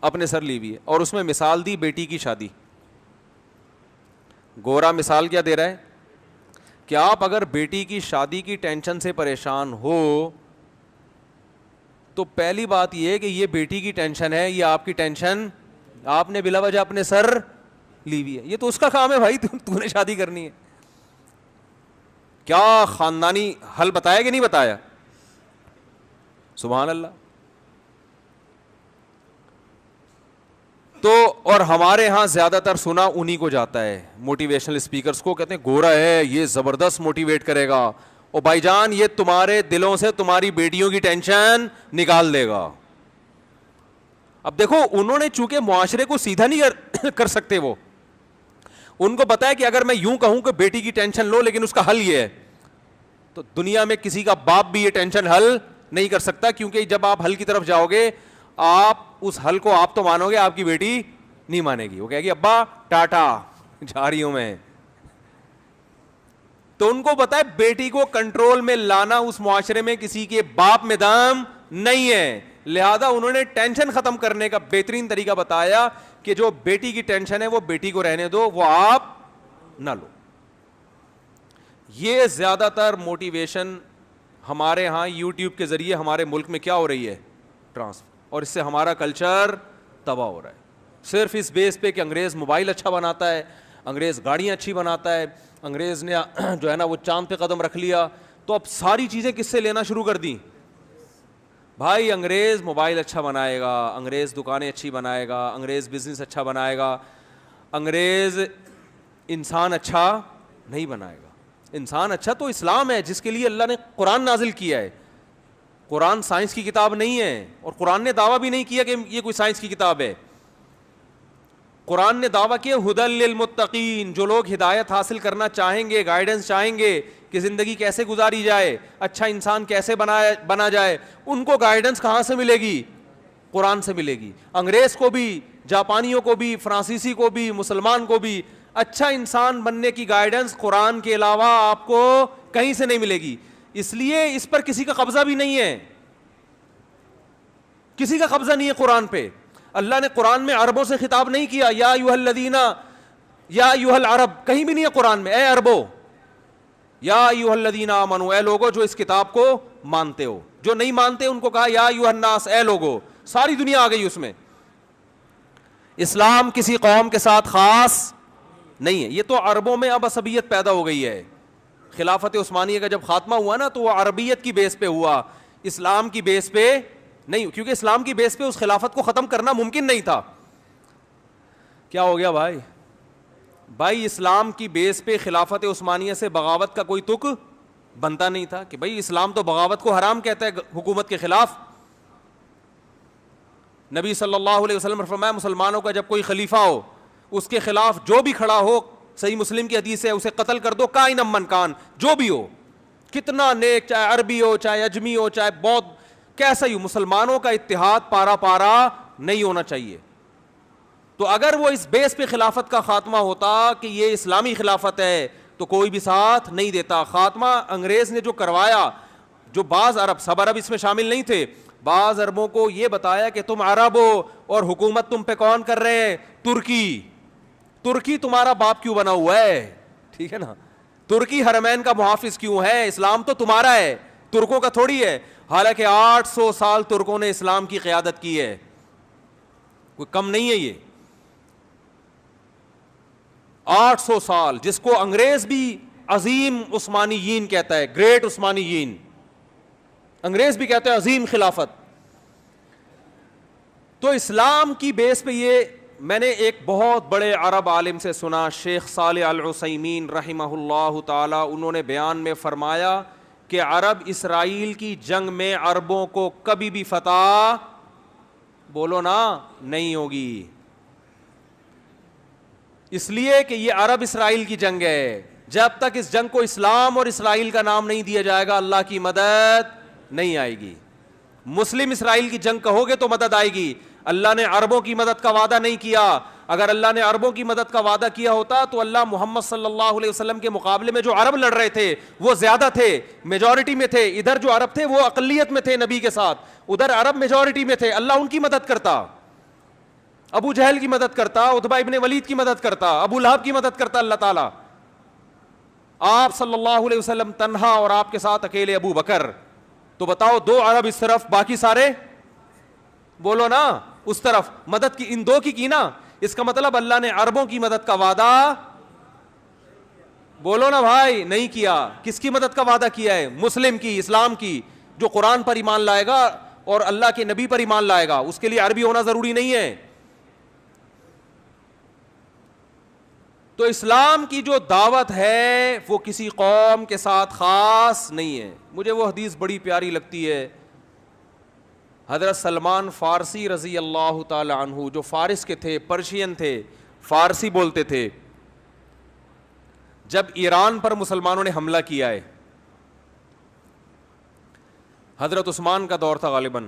اپنے سر لی ہوئی ہے. اور اس میں مثال دی بیٹی کی شادی. گورا مثال کیا دے رہا ہے کہ آپ اگر بیٹی کی شادی کی ٹینشن سے پریشان ہو تو پہلی بات یہ ہے کہ یہ بیٹی کی ٹینشن ہے, یہ آپ کی ٹینشن آپ نے بلا وجہ اپنے سر لی ہوئی ہے. یہ تو اس کا کام ہے بھائی, تو نے شادی کرنی ہے. کیا خاندانی حل بتایا کہ نہیں بتایا, سبحان اللہ. تو اور ہمارے ہاں زیادہ تر سنا انہی کو جاتا ہے, موٹیویشنل اسپیکرز کو. کہتے ہیں گورا ہے, یہ زبردست موٹیویٹ کرے گا, اور بھائی جان یہ تمہارے دلوں سے تمہاری بیٹیوں کی ٹینشن نکال دے گا. اب دیکھو انہوں نے چونکہ معاشرے کو سیدھا نہیں کر سکتے, وہ ان کو پتا ہے کہ اگر میں یوں کہوں کہ بیٹی کی ٹینشن لو لیکن اس کا حل یہ ہے, تو دنیا میں کسی کا باپ بھی یہ ٹینشن حل نہیں کر سکتا. کیونکہ جب آپ حل کی طرف جاؤ گے, آپ اس حل کو آپ تو مانو گے, آپ کی بیٹی نہیں مانے گی. وہ کہے گی ابا ٹاٹا, جا رہی ہوں میں. تو ان کو پتا ہے بیٹی کو کنٹرول میں لانا اس معاشرے میں کسی کے باپ میں دم نہیں ہے. لہذا انہوں نے ٹینشن ختم کرنے کا بہترین طریقہ بتایا کہ جو بیٹی کی ٹینشن ہے وہ بیٹی کو رہنے دو, وہ آپ نہ لو. یہ زیادہ تر موٹیویشن ہمارے ہاں یوٹیوب کے ذریعے ہمارے ملک میں کیا ہو رہی ہے, ٹرانسفر, اور اس سے ہمارا کلچر تباہ ہو رہا ہے. صرف اس بیس پہ کہ انگریز موبائل اچھا بناتا ہے, انگریز گاڑیاں اچھی بناتا ہے, انگریز نے جو ہے نا وہ چاند پہ قدم رکھ لیا, تو اب ساری چیزیں کس سے لینا شروع کر دیں. بھائی انگریز موبائل اچھا بنائے گا, انگریز دکانیں اچھی بنائے گا, انگریز بزنس اچھا بنائے گا, انگریز انسان اچھا نہیں بنائے گا. انسان اچھا تو اسلام ہے جس کے لیے اللہ نے قرآن نازل کیا ہے. قرآن سائنس کی کتاب نہیں ہے, اور قرآن نے دعویٰ بھی نہیں کیا کہ یہ کوئی سائنس کی کتاب ہے. قرآن نے دعویٰ کیا ہدی للمتقین, جو لوگ ہدایت حاصل کرنا چاہیں گے, گائیڈنس چاہیں گے کہ زندگی کیسے گزاری جائے, اچھا انسان کیسے بنا جائے, ان کو گائیڈنس کہاں سے ملے گی, قرآن سے ملے گی. انگریز کو بھی, جاپانیوں کو بھی, فرانسیسی کو بھی, مسلمان کو بھی اچھا انسان بننے کی گائیڈنس قرآن کے علاوہ آپ کو کہیں سے نہیں ملے گی. اس لیے اس پر کسی کا قبضہ بھی نہیں ہے, کسی کا قبضہ نہیں ہے قرآن پہ. اللہ نے قرآن میں عربوں سے خطاب نہیں کیا, یا ایھا الذین یا ایھا العرب کہیں بھی نہیں ہے قرآن میں، اے عربو، یا ایھا الذین آمنو، اے لوگو جو اس کتاب کو مانتے ہو. جو نہیں مانتے ان کو کہا یا ایھا الناس، اے لوگو. ساری دنیا آ گئی اس میں. اسلام کسی قوم کے ساتھ خاص نہیں ہے. یہ تو عربوں میں اب عصبیت پیدا ہو گئی ہے. خلافت عثمانیہ کا جب خاتمہ ہوا نا تو وہ عربیت کی بیس پہ ہوا، اسلام کی بیس پہ نہیں، کیونکہ اسلام کی بیس پہ اس خلافت کو ختم کرنا ممکن نہیں تھا. کیا ہو گیا بھائی؟ بھائی اسلام کی بیس پہ خلافت عثمانیہ سے بغاوت کا کوئی تک بنتا نہیں تھا کہ بھائی اسلام تو بغاوت کو حرام کہتا ہے حکومت کے خلاف. نبی صلی اللہ علیہ وسلم نے فرمایا مسلمانوں کا جب کوئی خلیفہ ہو اس کے خلاف جو بھی کھڑا ہو، صحیح مسلم کی حدیث ہے، اسے قتل کر دو کائن من کان، جو بھی ہو، کتنا نیک، چاہے عربی ہو، چاہے اجمی ہو، چاہے بودھ، کیسا ہی ہو. مسلمانوں کا اتحاد پارا پارا نہیں ہونا چاہیے. تو اگر وہ اس بیس پہ خلافت کا خاتمہ ہوتا کہ یہ اسلامی خلافت ہے تو کوئی بھی ساتھ نہیں دیتا. خاتمہ انگریز نے جو کروایا، جو بعض عرب، سب عرب اس میں شامل نہیں تھے، بعض عربوں کو یہ بتایا کہ تم عرب ہو اور حکومت تم پہ کون کر رہے ہیں؟ ترکی. ترکی تمہارا باپ کیوں بنا ہوا ہے؟ ٹھیک ہے نا. ترکی حرمین کا محافظ کیوں ہے؟ اسلام تو تمہارا ہے، ترکوں کا تھوڑی ہے. حالانکہ 800 سال ترکوں نے اسلام کی قیادت کی ہے، کوئی کم نہیں ہے یہ. 800 سال، جس کو انگریز بھی عظیم عثمانیین کہتا ہے، گریٹ عثمانیین، انگریز بھی کہتا ہے عظیم خلافت. تو اسلام کی بیس پہ یہ میں نے ایک بہت بڑے عرب عالم سے سنا، شیخ صالح العثیمین رحمہ اللہ تعالی، انہوں نے بیان میں فرمایا کہ عرب اسرائیل کی جنگ میں عربوں کو کبھی بھی فتح، بولو نا، نہیں ہوگی. اس لیے کہ یہ عرب اسرائیل کی جنگ ہے. جب تک اس جنگ کو اسلام اور اسرائیل کا نام نہیں دیا جائے گا اللہ کی مدد نہیں آئے گی. مسلم اسرائیل کی جنگ کہو گے تو مدد آئے گی. اللہ نے عربوں کی مدد کا وعدہ نہیں کیا. اگر اللہ نے عربوں کی مدد کا وعدہ کیا ہوتا تو اللہ محمد صلی اللہ علیہ وسلم کے مقابلے میں جو عرب لڑ رہے تھے وہ زیادہ تھے، میجورٹی میں تھے. ادھر جو عرب تھے وہ اقلیت میں تھے نبی کے ساتھ، ادھر عرب میجورٹی میں تھے. اللہ ان کی مدد کرتا، ابو جہل کی مدد کرتا، عتبہ ابن ولید کی مدد کرتا، ابو لہب کی مدد کرتا اللہ تعالیٰ. آپ صلی اللہ علیہ وسلم تنہا اور آپ کے ساتھ اکیلے ابو بکر. تو بتاؤ، 2 عرب اس طرف، باقی سارے، بولو نا، اس طرف. مدد کی ان 2 کی نا. اس کا مطلب اللہ نے عربوں کی مدد کا وعدہ، بولو نا بھائی، نہیں کیا. کس کی مدد کا وعدہ کیا ہے؟ مسلم کی، اسلام کی، جو قرآن پر ایمان لائے گا اور اللہ کے نبی پر ایمان لائے گا. اس کے لیے عربی ہونا ضروری نہیں ہے. تو اسلام کی جو دعوت ہے وہ کسی قوم کے ساتھ خاص نہیں ہے. مجھے وہ حدیث بڑی پیاری لگتی ہے. حضرت سلمان فارسی رضی اللہ تعالی عنہ، جو فارس کے تھے، پرشین تھے، فارسی بولتے تھے، جب ایران پر مسلمانوں نے حملہ کیا ہے، حضرت عثمان کا دور تھا غالباً،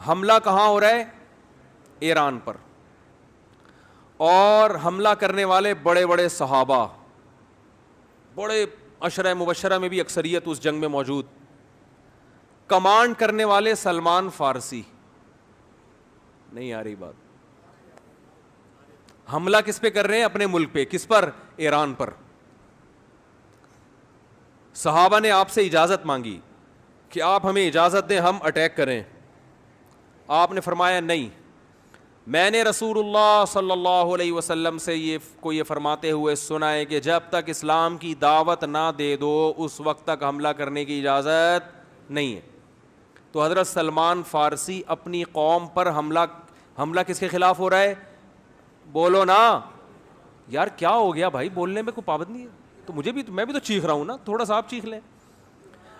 حملہ کہاں ہو رہا ہے؟ ایران پر. اور حملہ کرنے والے بڑے بڑے صحابہ، بڑے عشرہ مبشرہ میں بھی اکثریت اس جنگ میں موجود. کمانڈ کرنے والے سلمان فارسی. نہیں آ رہی بات؟ حملہ کس پہ کر رہے ہیں؟ اپنے ملک پہ. کس پر؟ ایران پر. صحابہ نے آپ سے اجازت مانگی کہ آپ ہمیں اجازت دیں ہم اٹیک کریں. آپ نے فرمایا نہیں. میں نے رسول اللہ صلی اللہ علیہ وسلم سے یہ فرماتے ہوئے سنا ہے کہ جب تک اسلام کی دعوت نہ دے دو اس وقت تک حملہ کرنے کی اجازت نہیں ہے. تو حضرت سلمان فارسی اپنی قوم پر حملہ کس کے خلاف ہو رہا ہے؟ بولو نا یار، کیا ہو گیا بھائی؟ بولنے میں کوئی پابندی ہے؟ تو میں بھی تو چیخ رہا ہوں نا، تھوڑا سا آپ چیخ لیں.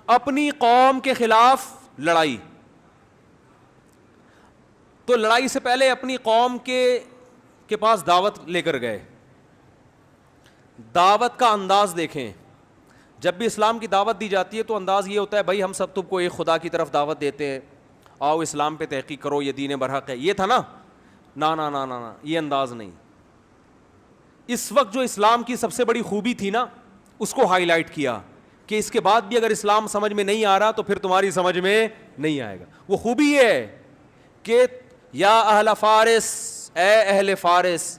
اپنی قوم کے خلاف لڑائی. تو لڑائی سے پہلے اپنی قوم کے پاس دعوت لے کر گئے. دعوت کا انداز دیکھیں. جب بھی اسلام کی دعوت دی جاتی ہے تو انداز یہ ہوتا ہے بھائی ہم سب تم کو ایک خدا کی طرف دعوت دیتے ہیں، آؤ اسلام پہ تحقیق کرو، یہ دین برحق ہے. یہ تھا نا؟ نا نا نا نا، یہ انداز نہیں. اس وقت جو اسلام کی سب سے بڑی خوبی تھی نا اس کو ہائی لائٹ کیا کہ اس کے بعد بھی اگر اسلام سمجھ میں نہیں آ رہا تو پھر تمہاری سمجھ میں نہیں آئے گا. وہ خوبی یہ ہے کہ یا اہل فارس، اے اہل فارس،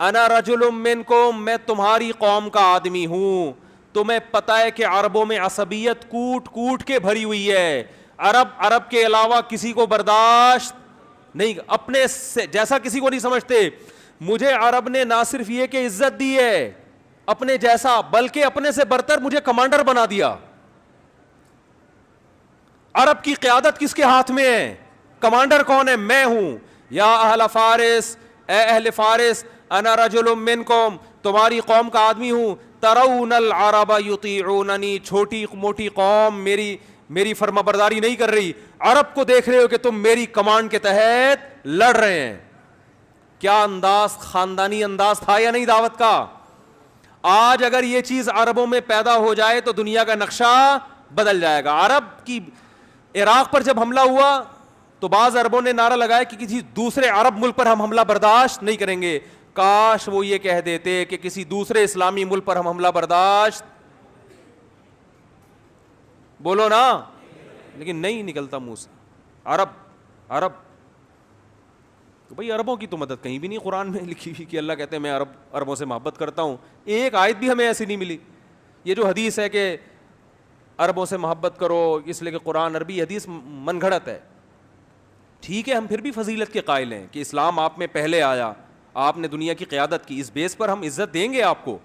انا رجل منکم, میں تمہاری قوم کا آدمی ہوں. تمہیں پتہ ہے کہ عربوں میں عصبیت کوٹ کوٹ کے بھری ہوئی ہے. عرب کے علاوہ کسی کو برداشت نہیں, اپنے جیسا کسی کو نہیں سمجھتے. مجھے عرب نے نہ صرف یہ کہ عزت دی ہے اپنے جیسا, بلکہ اپنے سے برتر مجھے کمانڈر بنا دیا. عرب کی قیادت کس کے ہاتھ میں ہے؟ کمانڈر کون ہے؟ میں ہوں. یا اہل فارس, اے اہل فارس, انا رجل منکم, تمہاری قوم کا آدمی ہوں. ترون العرب یطیعوننی, چھوٹی موٹی قوم میری فرما برداری نہیں کر رہی. عرب کو دیکھ رہے ہو کہ تم میری کمانڈ کے تحت لڑ رہے ہیں. کیا انداز, خاندانی انداز تھا یا نہیں دعوت کا؟ آج اگر یہ چیز عربوں میں پیدا ہو جائے تو دنیا کا نقشہ بدل جائے گا. عرب کی عراق پر جب حملہ ہوا تو بعض عربوں نے نعرہ لگایا کہ کسی دوسرے عرب ملک پر ہم حملہ برداشت نہیں کریں گے. کاش وہ یہ کہہ دیتے کہ کسی دوسرے اسلامی ملک پر ہم حملہ برداشت, بولو نا, لیکن نہیں نکلتا منہ سے. عرب تو بھئی عربوں کی تو مدد کہیں بھی نہیں قرآن میں لکھی ہوئی کہ اللہ کہتے ہیں میں عربوں سے محبت کرتا ہوں. ایک آیت بھی ہمیں ایسی نہیں ملی. یہ جو حدیث ہے کہ عربوں سے محبت کرو اس لیے کہ قرآن عربی, حدیث من گھڑت ہے. ٹھیک ہے, ہم پھر بھی فضیلت کے قائل ہیں کہ اسلام آپ میں پہلے آیا, آپ نے دنیا کی قیادت کی, اس بیس پر ہم عزت دیں گے آپ کو.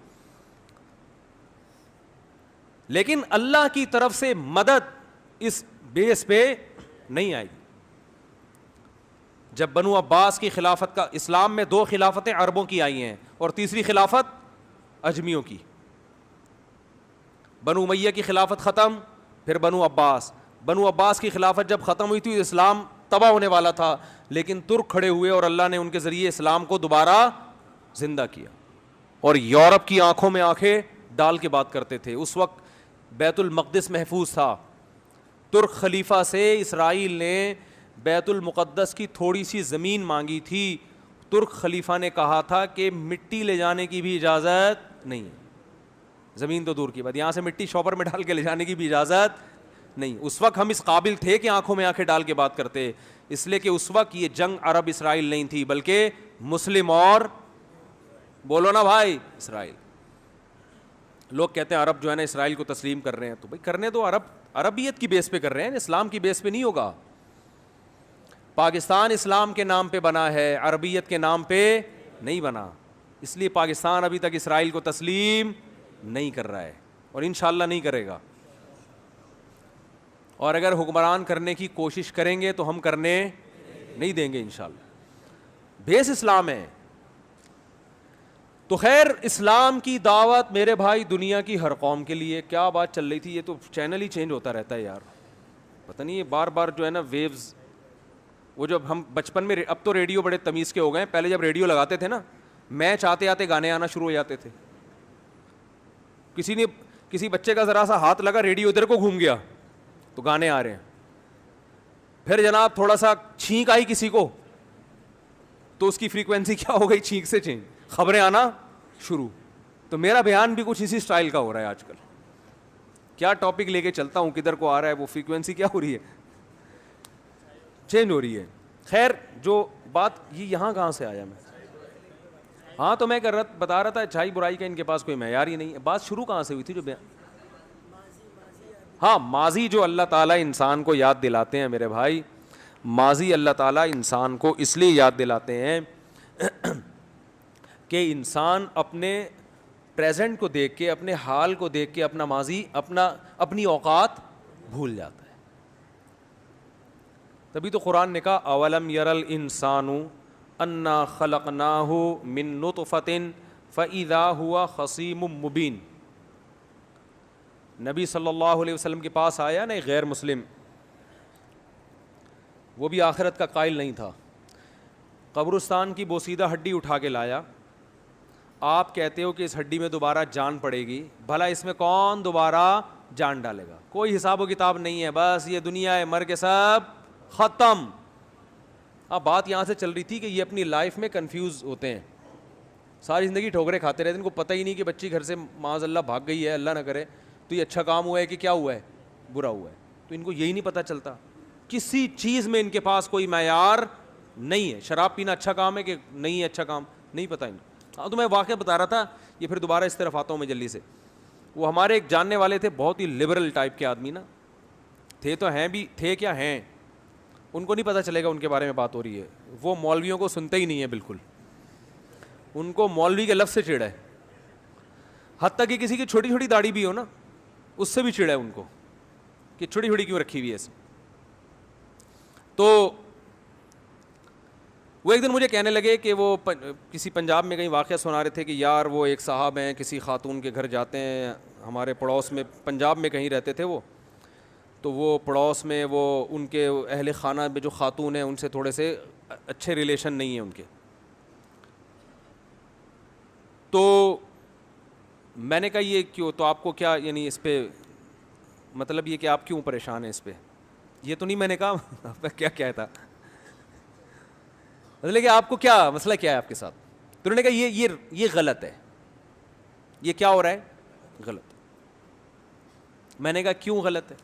لیکن اللہ کی طرف سے مدد اس بیس پہ نہیں آئی. جب بنو عباس کی خلافت کا, اسلام میں 2 خلافتیں عربوں کی آئی ہیں اور تیسری خلافت اجمیوں کی. بنو امیہ کی خلافت ختم, پھر بنو عباس کی خلافت جب ختم ہوئی تھی اسلام تباہ ہونے والا تھا, لیکن ترک کھڑے ہوئے اور اللہ نے ان کے ذریعے اسلام کو دوبارہ زندہ کیا. اور یورپ کی آنکھوں میں آنکھیں ڈال کے بات کرتے تھے. اس وقت بیت المقدس محفوظ تھا. ترک خلیفہ سے اسرائیل نے بیت المقدس کی تھوڑی سی زمین مانگی تھی. ترک خلیفہ نے کہا تھا کہ مٹی لے جانے کی بھی اجازت نہیں ہے, زمین تو دور کی بات, یہاں سے مٹی شاپر میں ڈال کے لے جانے کی بھی اجازت نہیں. اس وقت ہم اس قابل تھے کہ آنکھوں میں آنکھیں ڈال کے بات کرتے, اس لیے کہ اس وقت یہ جنگ عرب اسرائیل نہیں تھی بلکہ مسلم اور, بولو نا بھائی, اسرائیل. لوگ کہتے ہیں عرب جو ہے نا اسرائیل کو تسلیم کر رہے ہیں, تو بھائی کرنے دو. عربیت کی بیس پہ کر رہے ہیں, اسلام کی بیس پہ نہیں ہوگا. پاکستان اسلام کے نام پہ بنا ہے, عربیت کے نام پہ نہیں بنا. اس لیے پاکستان ابھی تک اسرائیل کو تسلیم نہیں کر رہا ہے اور انشاءاللہ نہیں کرے گا. اور اگر حکمران کرنے کی کوشش کریں گے تو ہم کرنے نہیں دیں گے انشاءاللہ. بیس اسلام ہے. تو خیر, اسلام کی دعوت میرے بھائی دنیا کی ہر قوم کے لیے. کیا بات چل رہی تھی, یہ تو چینل ہی چینج ہوتا رہتا ہے یار, پتہ نہیں یہ بار بار جو ہے نا ویوز. وہ جب ہم بچپن میں, اب تو ریڈیو بڑے تمیز کے ہو گئے ہیں, پہلے جب ریڈیو لگاتے تھے نا میچ آتے آتے گانے آنا شروع ہو جاتے تھے. کسی بچے کا ذرا سا ہاتھ لگا, ریڈیو ادھر کو گھوم گیا تو گانے آ رہے ہیں. پھر جناب تھوڑا سا چھینک آئی کسی کو تو اس کی فریکوینسی کیا ہو گئی, چھینک سے چینج, خبریں آنا شروع. تو میرا بیان بھی کچھ اسی سٹائل کا ہو رہا ہے آج کل. کیا ٹاپک لے کے چلتا ہوں, کدھر کو آ رہا ہے, وہ فریکوینسی کیا ہو رہی ہے, چینج ہو رہی ہے. خیر, جو بات یہ یہاں کہاں سے آیا میں, ہاں تو میں بتا رہا تھا اچھائی برائی کا ان کے پاس کوئی معیار ہی نہیں ہے. بات شروع کہاں سے ہوئی تھی جو ہاں, ماضی جو اللہ تعالیٰ انسان کو یاد دلاتے ہیں میرے بھائی, ماضی اللہ تعالیٰ انسان کو اس لیے یاد دلاتے ہیں کہ انسان اپنے پریزنٹ کو دیکھ کے, اپنے حال کو دیکھ کے اپنا ماضی, اپنی اوقات بھول جاتا ہے. تبھی تو قرآن نے کہا اولم یر الانسان انا خلقناہ من نطفۃ فاذا ہوا خصیم مبین. نبی صلی اللہ علیہ وسلم کے پاس آیا نا ایک غیر مسلم, وہ بھی آخرت کا قائل نہیں تھا, قبرستان کی بوسیدہ ہڈی اٹھا کے لایا. آپ کہتے ہو کہ اس ہڈی میں دوبارہ جان پڑے گی, بھلا اس میں کون دوبارہ جان ڈالے گا؟ کوئی حساب و کتاب نہیں ہے, بس یہ دنیا ہے, مر کے سب ختم. اب بات یہاں سے چل رہی تھی کہ یہ اپنی لائف میں کنفیوز ہوتے ہیں, ساری زندگی ٹھوکریں کھاتے رہتے ہیں, ان کو پتہ ہی نہیں کہ بچی گھر سے معاذ اللہ بھاگ گئی ہے, اللہ نہ کرے, تو یہ اچھا کام ہوا ہے کہ کیا ہوا ہے, برا ہوا ہے. تو ان کو یہی نہیں پتہ چلتا, کسی چیز میں ان کے پاس کوئی معیار نہیں ہے. شراب پینا اچھا کام ہے کہ نہیں ہے اچھا کام, نہیں پتہ ان کو. ہاں تو میں واقعہ بتا رہا تھا, یہ پھر دوبارہ اس طرف آتا ہوں میں جلدی سے. وہ ہمارے ایک جاننے والے تھے, بہت ہی لبرل ٹائپ کے آدمی نا, تھے تو ہیں بھی, تھے کیا ہیں, ان کو نہیں پتہ چلے گا ان کے بارے میں بات ہو رہی ہے. وہ مولویوں کو سنتے ہی نہیں ہے بالکل, ان کو مولوی کے لفظ سے چڑ ہے, حتیٰ کہ کسی کی چھوٹی چھوٹی داڑھی بھی ہو نا اس سے بھی چڑ ہے ان کو کہ چھوٹی چھوٹی کیوں رکھی ہوئی ہے ایسے. تو وہ ایک دن مجھے کہنے لگے کہ وہ کسی پنجاب میں کہیں واقعہ سنا رہے تھے کہ یار وہ ایک صاحب ہیں, کسی خاتون کے گھر جاتے ہیں, ہمارے پڑوس میں پنجاب میں کہیں رہتے تھے وہ, تو وہ پڑوس میں وہ ان کے اہل خانہ میں جو خاتون ہیں ان سے تھوڑے سے اچھے ریلیشن نہیں ہیں ان کے. تو میں نے کہا یہ کیوں, تو آپ کو کیا یعنی اس پہ مطلب یہ کہ آپ کیوں پریشان ہیں اس پہ, یہ تو نہیں میں نے کہا آپ کا کیا کیا تھا, مطلب کہ آپ کو کیا مسئلہ کیا ہے آپ کے ساتھ. تو انہوں نے کہا یہ غلط ہے, یہ کیا ہو رہا ہے, غلط. میں نے کہا کیوں غلط ہے.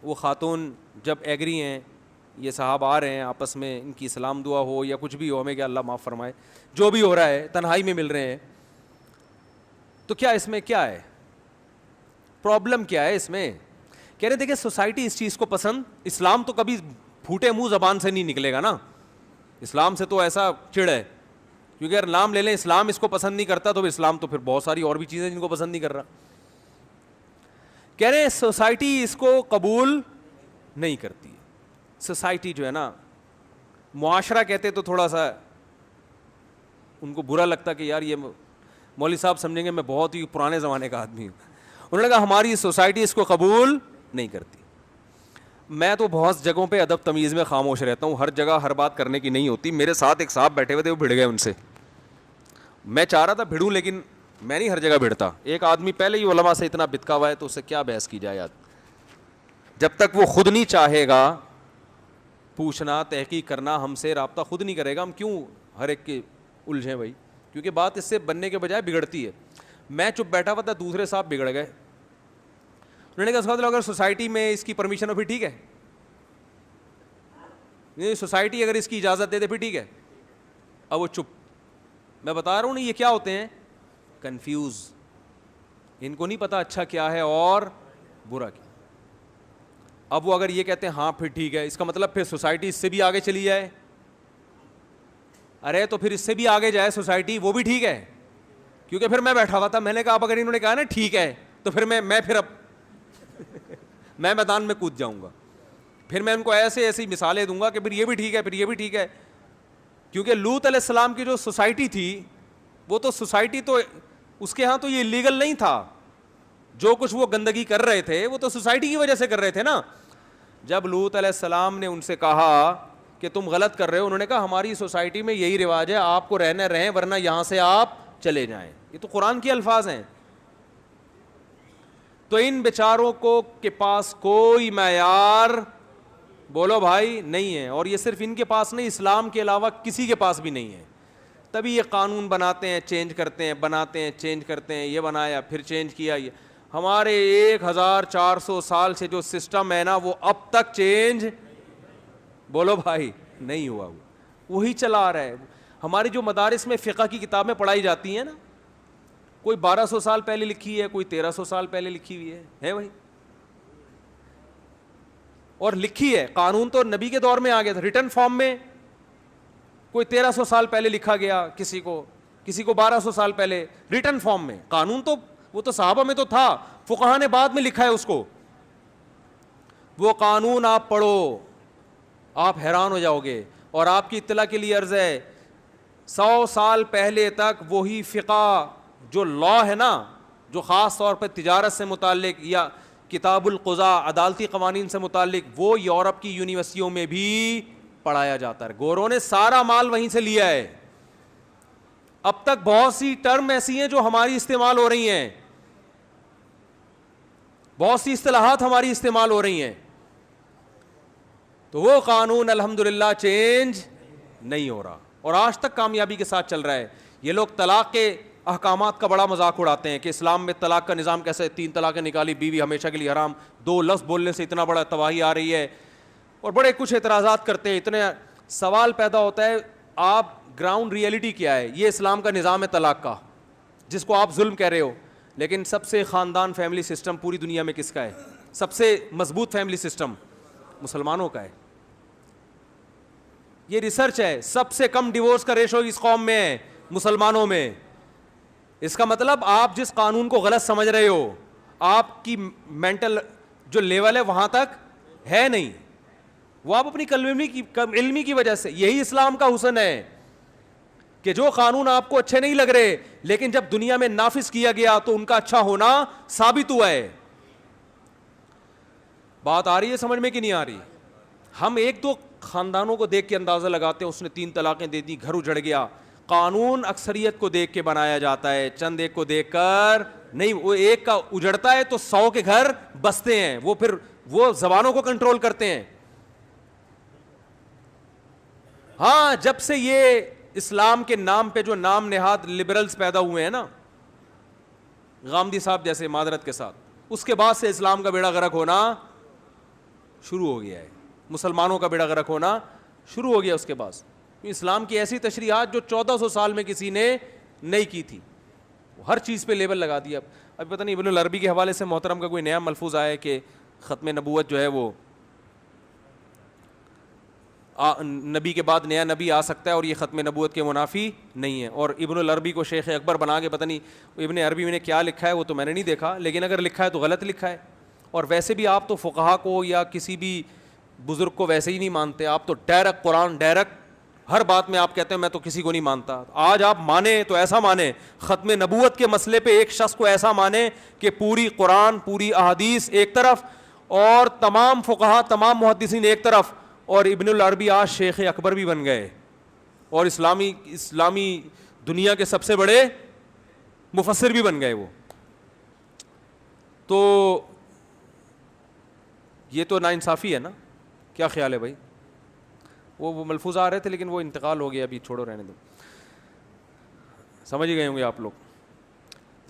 وہ خاتون جب ایگری ہیں, یہ صاحب آ رہے ہیں آپس میں, ان کی سلام دعا ہو یا کچھ بھی ہو, ہمیں کیا اللہ معاف فرمائے, جو بھی ہو رہا ہے تنہائی میں مل رہے ہیں, تو کیا اس میں کیا ہے پرابلم, کیا ہے اس میں. کہہ رہے دیکھیں سوسائٹی اس چیز کو پسند, اسلام تو کبھی پھوٹے منہ زبان سے نہیں نکلے گا نا, اسلام سے تو ایسا چڑ ہے, کیونکہ اگر نام لے لیں اسلام اس کو پسند نہیں کرتا تو اسلام تو پھر بہت ساری اور بھی چیزیں جن کو پسند نہیں کر رہا. کہہ رہے ہیں سوسائٹی اس کو قبول نہیں کرتی. سوسائٹی جو ہے نا, معاشرہ کہتے تو تھوڑا سا ان کو برا لگتا کہ یار یہ مولوی صاحب سمجھیں گے میں بہت ہی پرانے زمانے کا آدمی ہوں. انہوں نے کہا ہماری سوسائٹی اس کو قبول نہیں کرتی. میں تو بہت جگہوں پہ ادب تمیز میں خاموش رہتا ہوں, ہر جگہ ہر بات کرنے کی نہیں ہوتی. میرے ساتھ ایک صاحب بیٹھے ہوئے تھے, وہ بھڑ گئے ان سے, میں چاہ رہا تھا بھڑوں لیکن میں نہیں ہر جگہ بھڑتا. ایک آدمی پہلے ہی علماء سے اتنا بتکا ہوا ہے تو اس سے کیا بحث کی جائے یار, جب تک وہ خود نہیں چاہے گا پوچھنا تحقیق کرنا, ہم سے رابطہ خود نہیں کرے گا, ہم کیوں ہر ایک کے الجھیں بھائی, کیونکہ بات اس سے بننے کے بجائے بگڑتی ہے. میں چپ بیٹھا ہوا تھا, دوسرے صاحب بگڑ گئے. انہوں نے کہا اگر سوسائٹی میں اس کی پرمیشن ہو پھر ٹھیک ہے, نہیں سوسائٹی اگر اس کی اجازت دے دے پھر ٹھیک ہے. اب وہ چپ. میں بتا رہا ہوں نا یہ کیا ہوتے ہیں, کنفیوز, ان کو نہیں پتا اچھا کیا ہے اور برا کیا. اب وہ اگر یہ کہتے ہیں ہاں پھر ٹھیک ہے, اس کا مطلب پھر سوسائٹی اس سے بھی آگے چلی جائے. ارے تو پھر اس سے بھی آگے جائے سوسائٹی, وہ بھی ٹھیک ہے. کیونکہ پھر میں بیٹھا ہوا تھا, میں نے کہا اب اگر انہوں نے کہا نا ٹھیک ہے تو پھر میں پھر اب میں میدان میں کود جاؤں گا. پھر میں ان کو ایسی مثالیں دوں گا کہ پھر یہ بھی ٹھیک ہے, پھر یہ بھی ٹھیک ہے. کیونکہ لوط علیہ السلام کی جو سوسائٹی تھی وہ تو سوسائٹی تو اس کے ہاں تو یہ لیگل نہیں تھا, جو کچھ وہ گندگی کر رہے تھے وہ تو سوسائٹی کی وجہ سے کر رہے تھے نا. جب لوط علیہ السلام نے ان سے کہا کہ تم غلط کر رہے ہو, انہوں نے کہا ہماری سوسائٹی میں یہی رواج ہے, آپ کو رہنا رہیں ورنہ یہاں سے آپ چلے جائیں. یہ تو قرآن کے الفاظ ہیں. تو ان بیچاروں کو کے پاس کوئی معیار بولو بھائی نہیں ہے, اور یہ صرف ان کے پاس نہیں, اسلام کے علاوہ کسی کے پاس بھی نہیں ہے. تبھی یہ قانون بناتے ہیں, چینج کرتے ہیں, بناتے ہیں, چینج کرتے ہیں, یہ بنایا پھر چینج کیا. یہ ہمارے 1400 سال سے جو سسٹم ہے نا وہ اب تک چینج بولو بھائی نہیں ہوا, وہی چلا آ رہا ہے. ہماری جو مدارس میں فقہ کی کتابیں پڑھائی جاتی ہیں نا, کوئی 1200 سال پہلے لکھی ہے, کوئی 1300 سال پہلے لکھی ہوئی ہے بھائی, اور لکھی ہے. قانون تو نبی کے دور میں آ گیا تھا ریٹن فارم میں, کوئی 1300 سال پہلے لکھا گیا, کسی کو 1200 سال پہلے ریٹن فارم میں. قانون تو وہ تو صحابہ میں تو تھا, فقہا نے بعد میں لکھا ہے اس کو. وہ قانون آپ پڑھو آپ حیران ہو جاؤ گے. اور آپ کی اطلاع کے لیے عرض ہے 100 سال پہلے تک وہی فقہ جو لا ہے نا, جو خاص طور پہ تجارت سے متعلق یا کتاب القضاء عدالتی قوانین سے متعلق, وہ یورپ کی یونیورسٹیوں میں بھی پڑھایا جاتا ہے. گوروں نے سارا مال وہیں سے لیا ہے. اب تک بہت سی ٹرم ایسی ہیں جو ہماری استعمال ہو رہی ہیں, بہت سی اصطلاحات ہماری استعمال ہو رہی ہیں. تو وہ قانون الحمدللہ چینج نہیں ہو رہا, اور آج تک کامیابی کے ساتھ چل رہا ہے. یہ لوگ طلاق کے احکامات کا بڑا مذاق اڑاتے ہیں کہ اسلام میں طلاق کا نظام کیسے, 3 طلاقیں نکالی, بیوی ہمیشہ کے لیے حرام, 2 لفظ بولنے سے اتنا بڑا تباہی آ رہی ہے, اور بڑے کچھ اعتراضات کرتے ہیں. اتنے سوال پیدا ہوتا ہے, آپ گراؤنڈ ریئلٹی کیا ہے. یہ اسلام کا نظام ہے طلاق کا, جس کو آپ ظلم کہہ رہے ہو, لیکن سب سے خاندان فیملی سسٹم پوری دنیا میں کس کا ہے؟ سب سے مضبوط فیملی سسٹم مسلمانوں کا ہے. یہ ریسرچ ہے. سب سے کم ڈیورس کا ریشو اس قوم میں ہے, مسلمانوں میں. اس کا مطلب آپ جس قانون کو غلط سمجھ رہے ہو, آپ کی مینٹل جو لیول ہے وہاں تک ہے نہیں, وہ آپ اپنی علمی کی وجہ سے. یہی اسلام کا حسن ہے کہ جو قانون آپ کو اچھے نہیں لگ رہے, لیکن جب دنیا میں نافذ کیا گیا تو ان کا اچھا ہونا ثابت ہوا ہے. بات آ رہی ہے سمجھ میں کہ نہیں آ رہی؟ ہم ایک دو خاندانوں کو دیکھ کے اندازہ لگاتے ہیں اس نے 3 طلاقیں دے دی, گھر اجڑ گیا. قانون اکثریت کو دیکھ کے بنایا جاتا ہے, چند ایک کو دیکھ کر نہیں. وہ ایک کا اجڑتا ہے تو 100 کے گھر بستے ہیں. وہ پھر وہ زبانوں کو کنٹرول کرتے ہیں. ہاں, جب سے یہ اسلام کے نام پہ جو نام نہاد لبرلز پیدا ہوئے ہیں نا, غامدی صاحب جیسے, معذرت کے ساتھ, اس کے بعد سے اسلام کا بیڑا غرق ہونا شروع ہو گیا ہے. مسلمانوں کا بیڑا غرق ہونا شروع ہو گیا اس کے بعد. اسلام کی ایسی تشریحات جو 1400 سال میں کسی نے نہیں کی تھی, ہر چیز پہ لیبل لگا دیا. ابھی پتہ نہیں ابن العربی کے حوالے سے محترم کا کوئی نیا ملفوظ آیا ہے کہ ختم نبوت جو ہے وہ نبی کے بعد نیا نبی آ سکتا ہے, اور یہ ختم نبوت کے منافی نہیں ہے. اور ابن العربی کو شیخ اکبر بنا کے, پتہ نہیں ابن عربی میں نے کیا لکھا ہے وہ تو میں نے نہیں دیکھا, لیکن اگر لکھا ہے تو غلط لکھا ہے. اور ویسے بھی آپ تو فقہا کو یا کسی بھی بزرگ کو ویسے ہی نہیں مانتے, آپ تو ڈائریکٹ قرآن, ڈائریکٹ ہر بات میں آپ کہتے ہیں میں تو کسی کو نہیں مانتا. آج آپ مانیں تو ایسا مانیں, ختم نبوت کے مسئلے پہ ایک شخص کو ایسا مانیں کہ پوری قرآن, پوری احادیث ایک طرف, اور تمام فقہا, تمام محدثین ایک طرف, اور ابن العربی آج شیخ اکبر بھی بن گئے, اور اسلامی دنیا کے سب سے بڑے مفسر بھی بن گئے وہ. تو یہ تو ناانصافی ہے نا, کیا خیال ہے بھائی؟ وہ ملفوظ آ رہے تھے لیکن وہ انتقال ہو گیا, ابھی چھوڑو, رہنے دو, سمجھ ہی گئے ہوں گے آپ لوگ.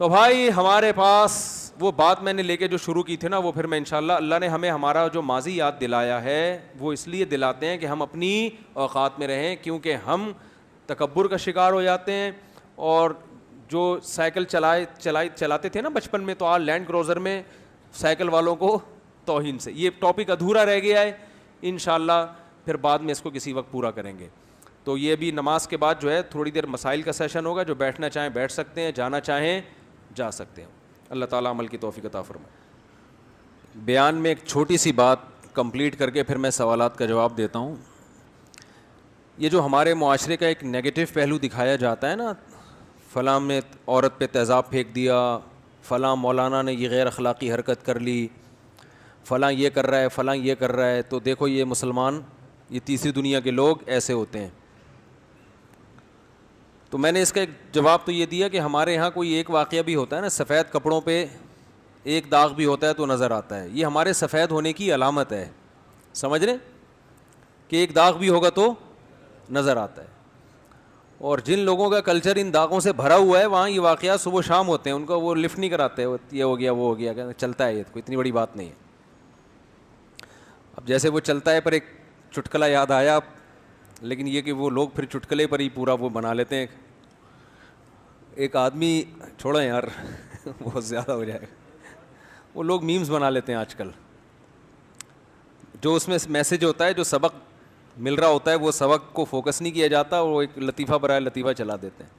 تو بھائی ہمارے پاس وہ بات میں نے لے کے جو شروع کی تھی نا, وہ پھر میں انشاءاللہ, اللہ نے ہمیں ہمارا جو ماضی یاد دلایا ہے وہ اس لیے دلاتے ہیں کہ ہم اپنی اوقات میں رہیں, کیونکہ ہم تکبر کا شکار ہو جاتے ہیں. اور جو سائیکل چلاتے تھے نا بچپن میں, تو آج لینڈ کروزر میں سائیکل والوں کو توہین سے. یہ ٹاپک ادھورا رہ گیا ہے, انشاءاللہ پھر بعد میں اس کو کسی وقت پورا کریں گے. تو یہ بھی نماز کے بعد جو ہے تھوڑی دیر مسائل کا سیشن ہوگا, جو بیٹھنا چاہیں بیٹھ سکتے ہیں, جانا چاہیں جا سکتے ہیں. اللہ تعالیٰ عمل کی توفیق عطا فرمائے. بیان میں ایک چھوٹی سی بات کمپلیٹ کر کے پھر میں سوالات کا جواب دیتا ہوں. یہ جو ہمارے معاشرے کا ایک نیگیٹو پہلو دکھایا جاتا ہے نا, فلاں نے عورت پہ تیزاب پھینک دیا, فلاں مولانا نے یہ غیر اخلاقی حرکت کر لی, فلاں یہ کر رہا ہے, فلاں یہ کر رہا ہے, تو دیکھو یہ مسلمان, یہ تیسری دنیا کے لوگ ایسے ہوتے ہیں. تو میں نے اس کا ایک جواب تو یہ دیا کہ ہمارے یہاں کوئی ایک واقعہ بھی ہوتا ہے نا, سفید کپڑوں پہ ایک داغ بھی ہوتا ہے تو نظر آتا ہے, یہ ہمارے سفید ہونے کی علامت ہے. سمجھ رہے کہ ایک داغ بھی ہوگا تو نظر آتا ہے. اور جن لوگوں کا کلچر ان داغوں سے بھرا ہوا ہے, وہاں یہ واقعات صبح شام ہوتے ہیں, ان کو وہ لفٹ نہیں کراتے, یہ ہو گیا وہ ہو گیا, چلتا ہے, یہ کوئی اتنی بڑی بات نہیں ہے. اب جیسے وہ چلتا ہے, پر ایک چٹکلا یاد آیا, لیکن یہ کہ وہ لوگ پھر چٹکلے پر ہی پورا وہ بنا لیتے ہیں. ایک آدمی, چھوڑو یار بہت زیادہ ہو جائے گا, وہ لوگ میمز بنا لیتے ہیں آج کل, جو اس میں میسج ہوتا ہے, جو سبق مل رہا ہوتا ہے, وہ سبق کو فوکس نہیں کیا جاتا, اور وہ ایک لطیفہ برائے لطیفہ چلا دیتے ہیں.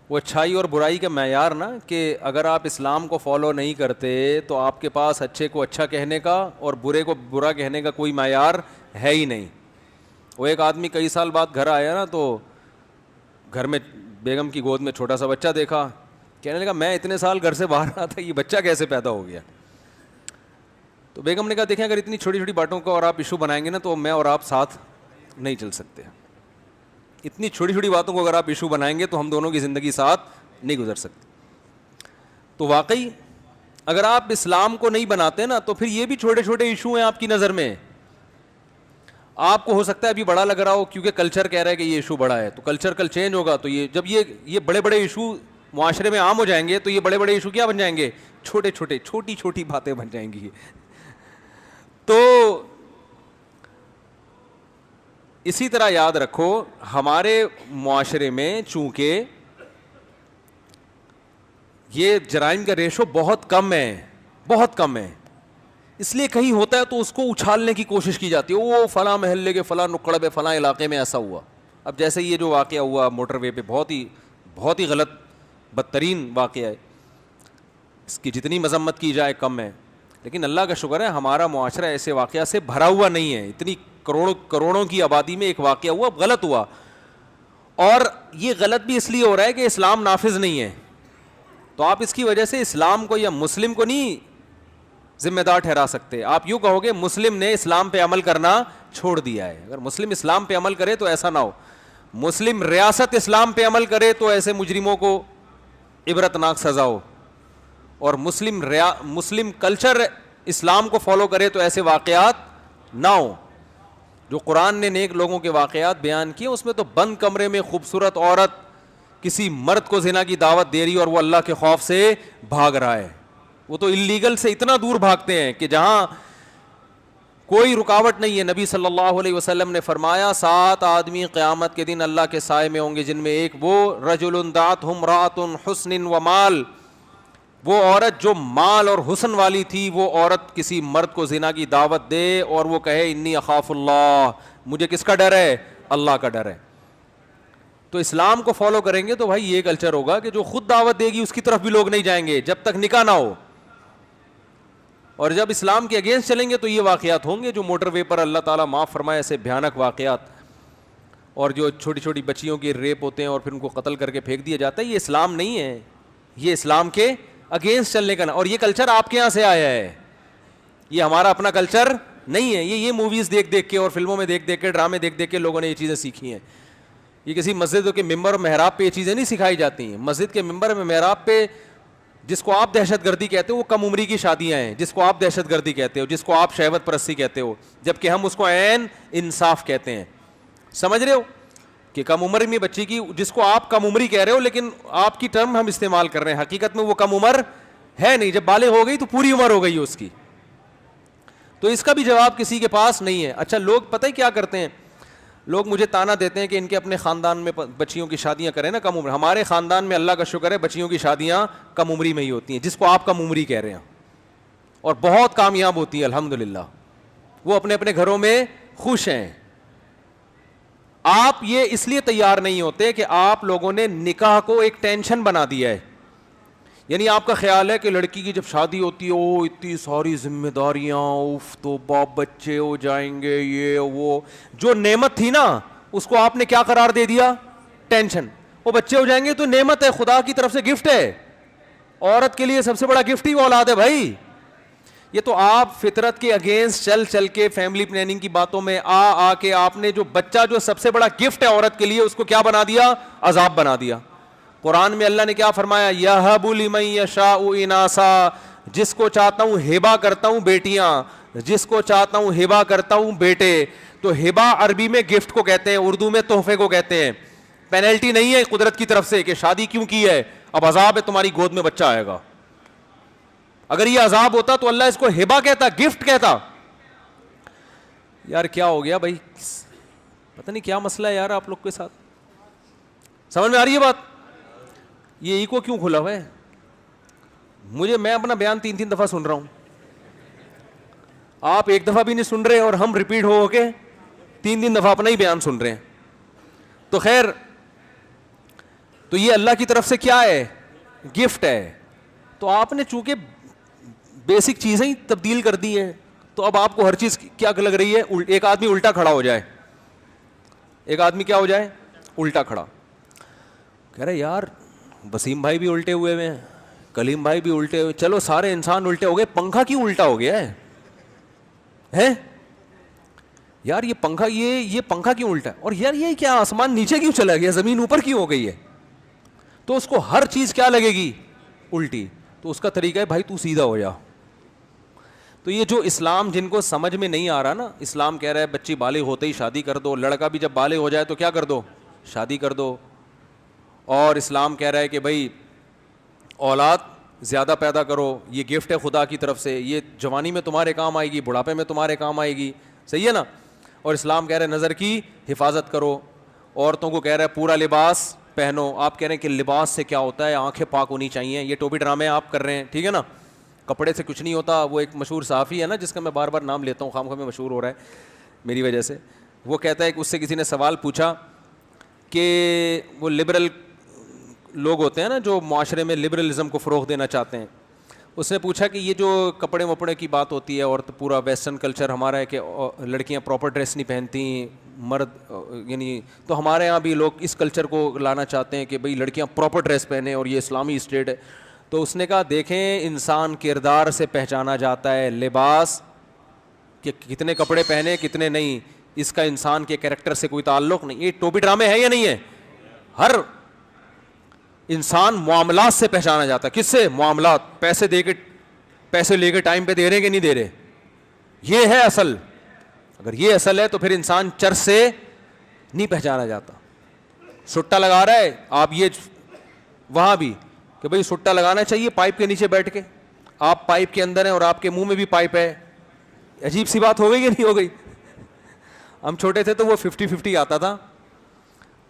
وہ اچھائی اور برائی کا معیار نا, کہ اگر آپ اسلام کو فالو نہیں کرتے تو آپ کے پاس اچھے کو اچھا کہنے کا اور برے کو برا کہنے کا کوئی معیار ہے ہی نہیں. وہ ایک آدمی کئی سال بعد گھر آیا نا, تو گھر میں بیگم کی گود میں چھوٹا سا بچہ دیکھا, کہنے لگا میں اتنے سال گھر سے باہر رہا تھا, یہ بچہ کیسے پیدا ہو گیا. تو بیگم نے کہا دیکھیں اگر اتنی چھوٹی چھوٹی باتوں کو اور آپ ایشو بنائیں گے نا, تو میں اور آپ ساتھ نہیں چل سکتے. اتنی چھوٹی چھوٹی باتوں کو اگر آپ ایشو بنائیں گے تو ہم دونوں کی زندگی ساتھ نہیں گزر سکتی. تو واقعی اگر آپ اسلام کو نہیں بناتے نا, تو پھر یہ بھی چھوٹے چھوٹے ایشو ہیں آپ کی نظر میں. آپ کو ہو سکتا ہے ابھی بڑا لگ رہا ہو, کیونکہ کلچر کہہ رہا ہے کہ یہ ایشو بڑا ہے, تو کلچر کل چینج ہوگا, تو یہ جب یہ بڑے بڑے ایشو معاشرے میں عام ہو جائیں گے, تو یہ بڑے بڑے ایشو کیا بن جائیں گے, چھوٹے چھوٹے چھوٹی چھوٹی باتیں بن جائیں گی. تو اسی طرح یاد رکھو ہمارے معاشرے میں چونکہ یہ جرائم کا ریشو بہت کم ہے، بہت کم ہے، اس لیے کہیں ہوتا ہے تو اس کو اچھالنے کی کوشش کی جاتی ہے، وہ فلاں محلے کے فلاں نکڑ پہ فلاں علاقے میں ایسا ہوا. اب جیسے یہ جو واقعہ ہوا موٹر وے پہ، بہت ہی غلط بدترین واقعہ ہے، اس کی جتنی مذمت کی جائے کم ہے. لیکن اللہ کا شکر ہے ہمارا معاشرہ ایسے واقعہ سے بھرا ہوا نہیں ہے. اتنی کروڑوں کی آبادی میں ایک واقعہ ہوا، غلط ہوا، اور یہ غلط بھی اس لیے ہو رہا ہے کہ اسلام نافذ نہیں ہے. تو آپ اس کی وجہ سے اسلام کو یا مسلم کو نہیں ذمہ دار ٹھہرا سکتے. آپ یوں کہو گے مسلم نے اسلام پہ عمل کرنا چھوڑ دیا ہے. اگر مسلم اسلام پہ عمل کرے تو ایسا نہ ہو. مسلم ریاست اسلام پہ عمل کرے تو ایسے مجرموں کو عبرتناک سزا ہو، اور مسلم کلچر اسلام کو فالو کرے تو ایسے واقعات نہ ہو. جو قرآن نے نیک لوگوں کے واقعات بیان کیے اس میں تو بند کمرے میں خوبصورت عورت کسی مرد کو زنا کی دعوت دے رہی اور وہ اللہ کے خوف سے بھاگ رہا ہے. وہ تو اللیگل سے اتنا دور بھاگتے ہیں کہ جہاں کوئی رکاوٹ نہیں ہے. نبی صلی اللہ علیہ وسلم نے فرمایا 7 آدمی قیامت کے دن اللہ کے سائے میں ہوں گے، جن میں ایک وہ رجل دعتہ امرأۃ حسن و مال، وہ عورت جو مال اور حسن والی تھی. وہ عورت کسی مرد کو زنا کی دعوت دے اور وہ کہے انی اخاف اللہ، مجھے کس کا ڈر ہے؟ اللہ کا ڈر ہے. تو اسلام کو فالو کریں گے تو بھائی یہ کلچر ہوگا کہ جو خود دعوت دے گی اس کی طرف بھی لوگ نہیں جائیں گے جب تک نکاح نہ ہو. اور جب اسلام کے اگینسٹ چلیں گے تو یہ واقعات ہوں گے جو موٹر وے پر، اللہ تعالیٰ معاف فرمائے، ایسے بھیانک واقعات، اور جو چھوٹی چھوٹی بچیوں کی ریپ ہوتے ہیں اور پھر ان کو قتل کر کے پھینک دیا جاتا ہے. یہ اسلام نہیں ہے، یہ اسلام کے اگینسٹ چلنے کا. اور یہ کلچر آپ کے یہاں سے آیا ہے، یہ ہمارا اپنا کلچر نہیں ہے. یہ موویز دیکھ دیکھ کے اور فلموں میں دیکھ دیکھ کے، ڈرامے دیکھ دیکھ کے لوگوں نے یہ چیزیں سیکھی ہیں. یہ کسی مسجد کے ممبر اور محراب پہ یہ چیزیں نہیں سکھائی جاتی ہیں. مسجد کے ممبر میں محراب پہ جس کو آپ دہشت گردی کہتے ہو وہ کم عمری کی شادیاں ہیں، جس کو آپ دہشت گردی کہتے ہو، جس کو آپ شہوت پرستی کہتے ہو، جبکہ ہم اس کو عین انصاف کہتے ہیں. سمجھ رہے ہو کہ کم عمر میں بچی کی، جس کو آپ کم عمری کہہ رہے ہو لیکن آپ کی ٹرم ہم استعمال کر رہے ہیں، حقیقت میں وہ کم عمر ہے نہیں. جب بالغ ہو گئی تو پوری عمر ہو گئی اس کی. تو اس کا بھی جواب کسی کے پاس نہیں ہے. اچھا لوگ پتہ ہی کیا کرتے ہیں، لوگ مجھے تانا دیتے ہیں کہ ان کے اپنے خاندان میں بچیوں کی شادیاں کریں نا کم عمر. ہمارے خاندان میں اللہ کا شکر ہے بچیوں کی شادیاں کم عمری میں ہی ہوتی ہیں، جس کو آپ کم عمری کہہ رہے ہیں، اور بہت کامیاب ہوتی ہیں الحمدللہ. وہ اپنے اپنے گھروں میں خوش ہیں. آپ یہ اس لیے تیار نہیں ہوتے کہ آپ لوگوں نے نکاح کو ایک ٹینشن بنا دیا ہے. یعنی آپ کا خیال ہے کہ لڑکی کی جب شادی ہوتی ہے او اتنی ساری ذمہ داریاں، اوف تو باپ بچے ہو جائیں گے، یہ وہ. جو نعمت تھی نا اس کو آپ نے کیا قرار دے دیا؟ ٹینشن. وہ بچے ہو جائیں گے تو نعمت ہے، خدا کی طرف سے گفٹ ہے. عورت کے لیے سب سے بڑا گفٹ ہی وہ اولاد ہے بھائی. یہ تو آپ فطرت کے اگینسٹ چل چل کے فیملی پلاننگ کی باتوں میں آ کے آپ نے جو بچہ جو سب سے بڑا گفٹ ہے عورت کے لیے اس کو کیا بنا دیا؟ عذاب بنا دیا. قرآن میں اللہ نے کیا فرمایا؟ یہب لمن یشاء اناسا، جس کو چاہتا ہوں ہبہ کرتا ہوں بیٹیاں، جس کو چاہتا ہوں ہبہ کرتا ہوں بیٹے. تو ہبہ عربی میں گفٹ کو کہتے ہیں، اردو میں تحفے کو کہتے ہیں. پینلٹی نہیں ہے قدرت کی طرف سے کہ شادی کیوں کی ہے، اب عذاب ہے تمہاری گود میں بچہ آئے گا. اگر یہ عذاب ہوتا تو اللہ اس کو ہبہ کہتا، گفٹ کہتا. یار کیا ہو گیا بھائی، پتہ نہیں کیا مسئلہ ہے یار آپ لوگ کے ساتھ. سمجھ میں آ رہی ہے بات؟ یہ ایکو کیوں کھلا ہوا ہے؟ میں اپنا بیان 3 دفعہ سن رہا ہوں، آپ ایک دفعہ بھی نہیں سن رہے اور ہم ریپیٹ ہو کے 3 دفعہ اپنا ہی بیان سن رہے ہیں. تو خیر، تو یہ اللہ کی طرف سے کیا ہے؟ گفٹ ہے. تو آپ نے چونکہ بیسک چیزیں ہی تبدیل کر دی ہیں تو اب آپ کو ہر چیز کیا لگ رہی ہے؟ ایک آدمی الٹا کھڑا ہو جائے، ایک آدمی کیا ہو جائے؟ الٹا کھڑا. کہہ رہے یار وسیم بھائی بھی الٹے ہوئے ہیں، کلیم بھائی بھی الٹے ہوئے، چلو سارے انسان الٹے ہو گئے، پنکھا کیوں الٹا ہو گیا ہے یار؟ یہ پنکھا کیوں الٹا ہے؟ اور یار یہ کیا آسمان نیچے کیوں چلا گیا، زمین اوپر کیوں ہو گئی ہے؟ تو اس کو ہر چیز کیا لگے گی؟ الٹی. تو اس کا طریقہ ہے بھائی تو سیدھا ہو جا. تو یہ جو اسلام جن کو سمجھ میں نہیں آ رہا نا، اسلام کہہ رہا ہے بچی بالغ ہوتے ہی شادی کر دو، لڑکا بھی جب بالغ ہو جائے تو کیا کر دو؟ شادی کر دو. اور اسلام کہہ رہا ہے کہ بھائی اولاد زیادہ پیدا کرو، یہ گفٹ ہے خدا کی طرف سے، یہ جوانی میں تمہارے کام آئے گی، بڑھاپے میں تمہارے کام آئے گی. صحیح ہے نا؟ اور اسلام کہہ رہا ہے نظر کی حفاظت کرو. عورتوں کو کہہ رہا ہے پورا لباس پہنو. آپ کہہ رہے ہیں کہ لباس سے کیا ہوتا ہے, آنکھیں پاک ہونی چاہیے. یہ ٹوپی ڈرامے آپ کر رہے ہیں, ٹھیک ہے نا, کپڑے سے کچھ نہیں ہوتا. وہ ایک مشہور صحافی ہے نا جس کا میں بار بار نام لیتا ہوں, خام خواہ میں مشہور ہو رہا ہے میری وجہ سے. وہ کہتا ہے کہ اس سے کسی نے سوال پوچھا کہ وہ لبرل لوگ ہوتے ہیں نا جو معاشرے میں لبرلزم کو فروغ دینا چاہتے ہیں, اس نے پوچھا کہ یہ جو کپڑے وپڑے کی بات ہوتی ہے اور پورا ویسٹرن کلچر ہمارا ہے کہ لڑکیاں پراپر ڈریس نہیں پہنتی, مرد یعنی, تو ہمارے یہاں بھی لوگ اس کلچر کو لانا چاہتے ہیں کہ بھئی لڑکیاں پراپر ڈریس پہنیں اور یہ اسلامی اسٹیٹ ہے. تو اس نے کہا دیکھیں انسان کردار سے پہچانا جاتا ہے, لباس کہ کتنے کپڑے پہنے کتنے نہیں, اس کا انسان کے کیریکٹر سے کوئی تعلق نہیں. یہ ٹوپی ڈرامے ہے یا نہیں ہے؟ ہر انسان معاملات سے پہچانا جاتا ہے. کس سے؟ معاملات. پیسے لے کے ٹائم پہ دے رہے کہ نہیں دے رہے, یہ ہے اصل. اگر یہ اصل ہے تو پھر انسان چرس سے نہیں پہچانا جاتا. سٹا لگا رہا ہے آپ, یہ وہاں بھی کہ بھئی سٹا لگانا چاہیے پائپ کے نیچے بیٹھ کے, آپ پائپ کے اندر ہیں اور آپ کے منہ میں بھی پائپ ہے. عجیب سی بات ہو گئی کہ نہیں ہو گئی؟ ہم چھوٹے تھے تو وہ 50-50 آتا تھا,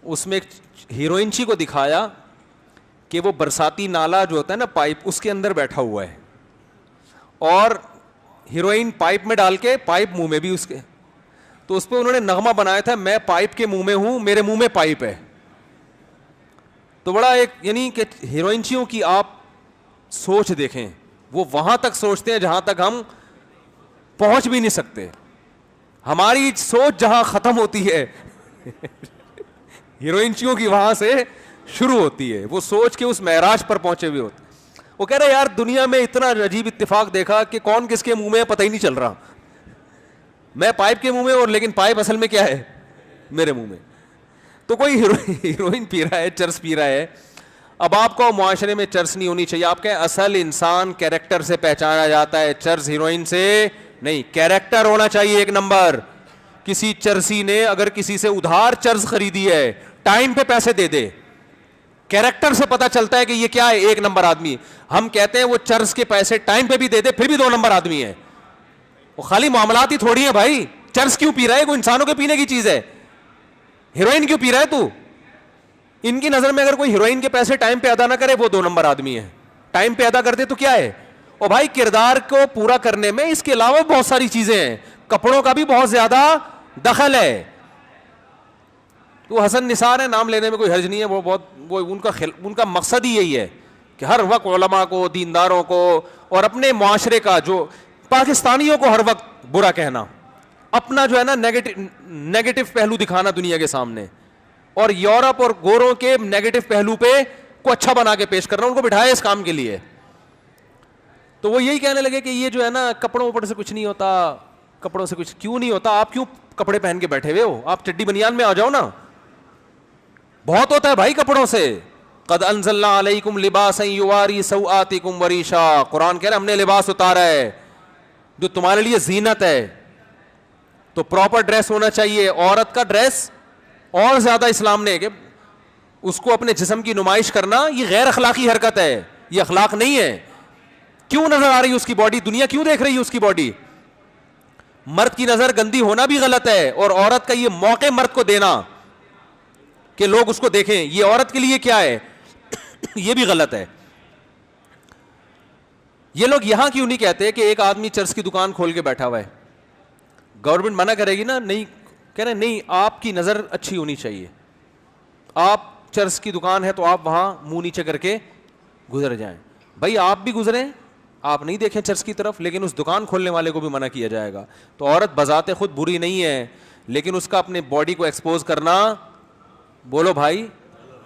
اس میں ایک ہیروئنچی کو دکھایا کہ وہ برساتی نالا جو ہوتا ہے نا پائپ, اس کے اندر بیٹھا ہوا ہے اور ہیروئن پائپ میں ڈال کے پائپ منہ میں بھی اس کے. تو اس پہ انہوں نے نغمہ بنایا تھا میں پائپ کے منہ میں ہوں, میرے منہ میں پائپ ہے. تو بڑا ایک یعنی کہ ہیروئنچیوں کی آپ سوچ دیکھیں, وہ وہاں تک سوچتے ہیں جہاں تک ہم پہنچ بھی نہیں سکتے. ہماری سوچ جہاں ختم ہوتی ہے ہیروئنچیوں کی وہاں سے شروع ہوتی ہے. وہ سوچ کے اس معراج پر پہنچے ہوئے ہوتے. وہ کہہ رہے یار دنیا میں اتنا عجیب اتفاق دیکھا کہ کون کس کے منہ میں پتہ ہی نہیں چل رہا. میں پائپ کے منہ میں اور لیکن پائپ اصل میں کیا ہے؟ میرے منہ میں. تو کوئی ہیروئن پی رہا ہے, چرس پی رہا ہے. اب آپ کو معاشرے میں چرس نہیں ہونی چاہیے. آپ کہیں اصل انسان کیریکٹر سے پہچانا جاتا ہے, چرس ہیروئن سے نہیں. کیریکٹر ہونا چاہیے ایک نمبر. کسی چرسی نے اگر کسی سے ادھار چرس خریدی ہے, ٹائم پہ پیسے دے دے. کیریکٹر سے پتا چلتا ہے کہ یہ کیا ہے, ایک نمبر آدمی. ہم کہتے ہیں وہ چرس کے پیسے ٹائم پہ بھی دے دے پھر بھی 2 نمبر آدمی ہے. وہ خالی معاملات ہی تھوڑی ہیں بھائی. چرس کیوں پی رہا ہے؟ کوئی انسانوں کے پینے کی چیز ہے. ہیروئن کیوں پی رہا ہے تو؟ ان کی نظر میں اگر کوئی ہیروئن کے پیسے ٹائم پہ ادا نہ کرے وہ 2 نمبر آدمی ہے. ٹائم پہ ادا کر دے تو کیا ہے؟ اور بھائی کردار کو پورا کرنے میں اس کے علاوہ بہت ساری چیزیں ہیں. کپڑوں کا بھی بہت زیادہ دخل ہے. وہ حسن نثار ہے, نام لینے میں کوئی حرج نہیں ہے. وہ بہت وہ ان کا مقصد ہی یہی ہے کہ ہر وقت علماء کو, دینداروں کو اور اپنے معاشرے کا, جو پاکستانیوں کو ہر وقت برا کہنا, اپنا جو ہے نا نیگیٹو پہلو دکھانا دنیا کے سامنے, اور یورپ اور گوروں کے نیگیٹو پہلو پہ کو اچھا بنا کے پیش کرنا. ان کو بٹھایا اس کام کے لیے. تو وہ یہی کہنے لگے کہ یہ جو ہے نا کپڑوں اوپر سے کچھ نہیں ہوتا. کپڑوں سے کچھ کیوں نہیں ہوتا؟ آپ کیوں کپڑے پہن کے بیٹھے ہوئے ہو؟ آپ چڈی بنیان میں آ جاؤ نا. بہت ہوتا ہے بھائی کپڑوں سے. قد انزلنا علیکم لباسا یواری سوآتکم وریشا. قرآن کہہ رہا ہے ہم نے لباس اتارا ہے جو تمہارے لیے زینت ہے. تو پراپر ڈریس ہونا چاہیے. عورت کا ڈریس اور زیادہ اسلام نے کہ اس کو اپنے جسم کی نمائش کرنا یہ غیر اخلاقی حرکت ہے, یہ اخلاق نہیں ہے. کیوں نظر آ رہی ہے اس کی باڈی؟ دنیا کیوں دیکھ رہی ہے اس کی باڈی؟ مرد کی نظر گندی ہونا بھی غلط ہے, اور عورت کا یہ موقع مرد کو دینا کہ لوگ اس کو دیکھیں یہ عورت کے لیے کیا ہے یہ بھی غلط ہے. یہ لوگ یہاں کیوں نہیں کہتے کہ ایک آدمی چرس کی دکان کھول کے بیٹھا ہوا ہے, گورنمنٹ منع کرے گی نا؟ نہیں, کہہ رہے نہیں آپ کی نظر اچھی ہونی چاہیے. آپ چرس کی دکان ہے تو آپ وہاں منہ نیچے کر کے گزر جائیں. بھائی آپ بھی گزریں, آپ نہیں دیکھیں چرس کی طرف, لیکن اس دکان کھولنے والے کو بھی منع کیا جائے گا. تو عورت بذات خود بری نہیں ہے, لیکن اس کا اپنے باڈی کو ایکسپوز کرنا, بولو بھائی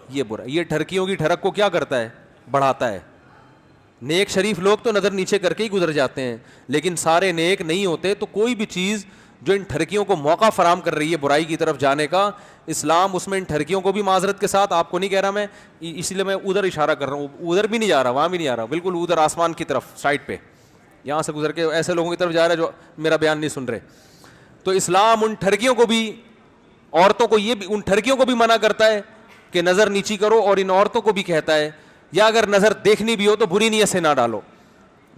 یہ برا. یہ ٹھرکیوں کی ٹھڑک کو کیا کرتا ہے؟ بڑھاتا ہے. نیک شریف لوگ تو نظر نیچے کر کے ہی گزر جاتے ہیں, لیکن سارے نیک نہیں ہوتے. تو کوئی بھی چیز جو ان ٹھرکیوں کو موقع فراہم کر رہی ہے برائی کی طرف جانے کا, اسلام اس میں ان ٹھرکیوں کو بھی معذرت کے ساتھ, آپ کو نہیں کہہ رہا میں, اسی لیے میں ادھر اشارہ کر رہا ہوں, ادھر بھی نہیں جا رہا, وہاں بھی نہیں جا رہا, بالکل ادھر آسمان کی طرف سائڈ پہ, یہاں سے گزر کے ایسے لوگوں کی طرف جا رہا ہے جو میرا بیان نہیں سن رہے. تو اسلام ان ٹھرکیوں کو بھی, عورتوں کو یہ بھی, ان ٹھرکیوں کو بھی منع کرتا ہے کہ نظر نیچی کرو, اور ان عورتوں کو بھی کہتا ہے یا اگر نظر دیکھنی بھی ہو تو بری نیت سے نہ ڈالو,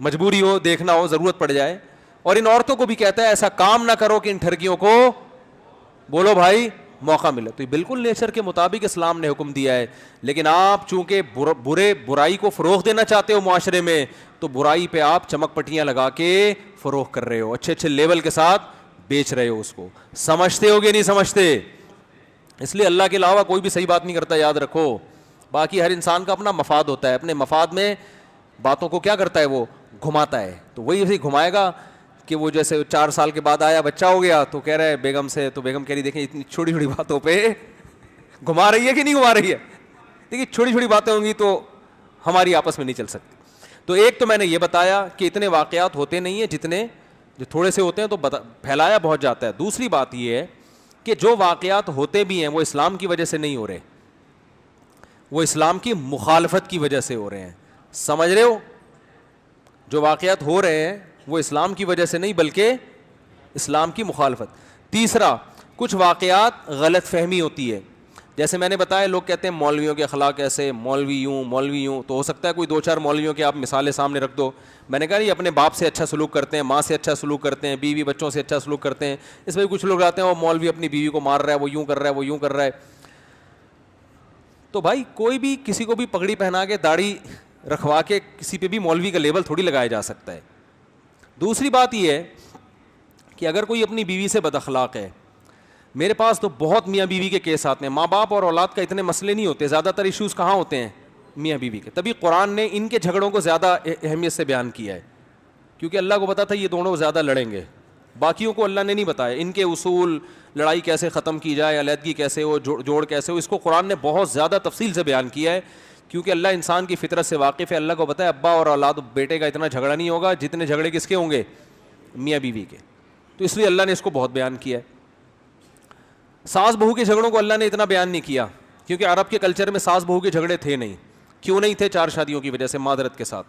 مجبوری ہو, دیکھنا ہو, ضرورت پڑ جائے. اور ان عورتوں کو بھی کہتا ہے ایسا کام نہ کرو کہ ان ٹھرکیوں کو بولو بھائی موقع ملے. تو یہ بالکل نیچر کے مطابق اسلام نے حکم دیا ہے. لیکن آپ چونکہ برائی کو فروغ دینا چاہتے ہو معاشرے میں, تو برائی پہ آپ چمک پٹیاں لگا کے فروغ کر رہے ہو, اچھے اچھے لیول کے ساتھ بیچ رہے ہو اس کو. سمجھتے ہو کہ نہیں سمجھتے؟ اس لیے اللہ کے علاوہ کوئی بھی صحیح بات نہیں کرتا, یاد رکھو. باقی ہر انسان کا اپنا مفاد ہوتا ہے, اپنے مفاد میں باتوں کو کیا کرتا ہے, وہ گھماتا ہے. تو وہی ایسے گھمائے گا کہ وہ جیسے 4 سال کے بعد آیا, بچہ ہو گیا, تو کہہ رہا ہے بیگم سے, تو بیگم کہہ رہی دیکھیں اتنی چھوٹی چھوٹی باتوں پہ گھما رہی ہے کہ نہیں گھما رہی ہے. دیکھیے چھوٹی چھوٹی باتیں ہوں گی تو ہماری آپس میں نہیں چل سکتی. تو ایک تو میں نے یہ بتایا کہ اتنے واقعات ہوتے نہیں ہیں جتنے, جو تھوڑے سے ہوتے ہیں تو پھیلایا بہت جاتا ہے. دوسری بات یہ ہے کہ جو واقعات ہوتے بھی ہیں وہ اسلام کی وجہ سے نہیں ہو رہے, وہ اسلام کی مخالفت کی وجہ سے ہو رہے ہیں. سمجھ رہے ہو؟ جو واقعات ہو رہے ہیں وہ اسلام کی وجہ سے نہیں بلکہ اسلام کی مخالفت. تیسرا, کچھ واقعات غلط فہمی ہوتی ہے. جیسے میں نے بتایا, لوگ کہتے ہیں مولویوں کے اخلاق ایسے, مولوی یوں, تو ہو سکتا ہے کوئی 2-4 مولویوں کے آپ مثالیں سامنے رکھ دو. میں نے کہا یہ اپنے باپ سے اچھا سلوک کرتے ہیں, ماں سے اچھا سلوک کرتے ہیں, بیوی بچوں سے اچھا سلوک کرتے ہیں. اس میں کچھ لوگ آتے ہیں وہ مولوی اپنی بیوی کو مار رہا ہے, وہ یوں کر رہا ہے, وہ یوں کر رہا ہے. تو بھائی کوئی بھی کسی کو بھی پگڑی پہنا کے داڑھی رکھوا کے کسی پہ بھی مولوی کا لیبل تھوڑی لگایا جا سکتا ہے. دوسری بات یہ ہے کہ اگر کوئی اپنی بیوی سے بد اخلاق ہے, میرے پاس تو بہت میاں بیوی کے کیس آتے ہیں. ماں باپ اور اولاد کا اتنے مسئلے نہیں ہوتے, زیادہ تر ایشوز کہاں ہوتے ہیں؟ میاں بیوی کے. تبھی قرآن نے ان کے جھگڑوں کو زیادہ اہمیت سے بیان کیا ہے, کیونکہ اللہ کو پتا تھا یہ دونوں زیادہ لڑیں گے. باقیوں کو اللہ نے نہیں بتایا ان کے اصول, لڑائی کیسے ختم کی جائے, علیحدگی کیسے ہو, جوڑ کیسے ہو. اس کو قرآن نے بہت زیادہ تفصیل سے بیان کیا ہے, کیونکہ اللہ انسان کی فطرت سے واقف ہے. اللہ کو پتا ہے ابا اور اولاد بیٹے کا اتنا جھگڑا نہیں ہوگا جتنے جھگڑے کس کے ہوں گے, میاں بیوی کے. تو اس لیے اللہ نے اس کو بہت بیان کیا ہے. ساس بہو کے جھگڑوں کو اللہ نے اتنا بیان نہیں کیا, کیونکہ عرب کے کلچر میں ساس بہو کے جھگڑے تھے نہیں. کیوں نہیں تھے؟ 4 شادیوں کی وجہ سے, معذرت کے ساتھ.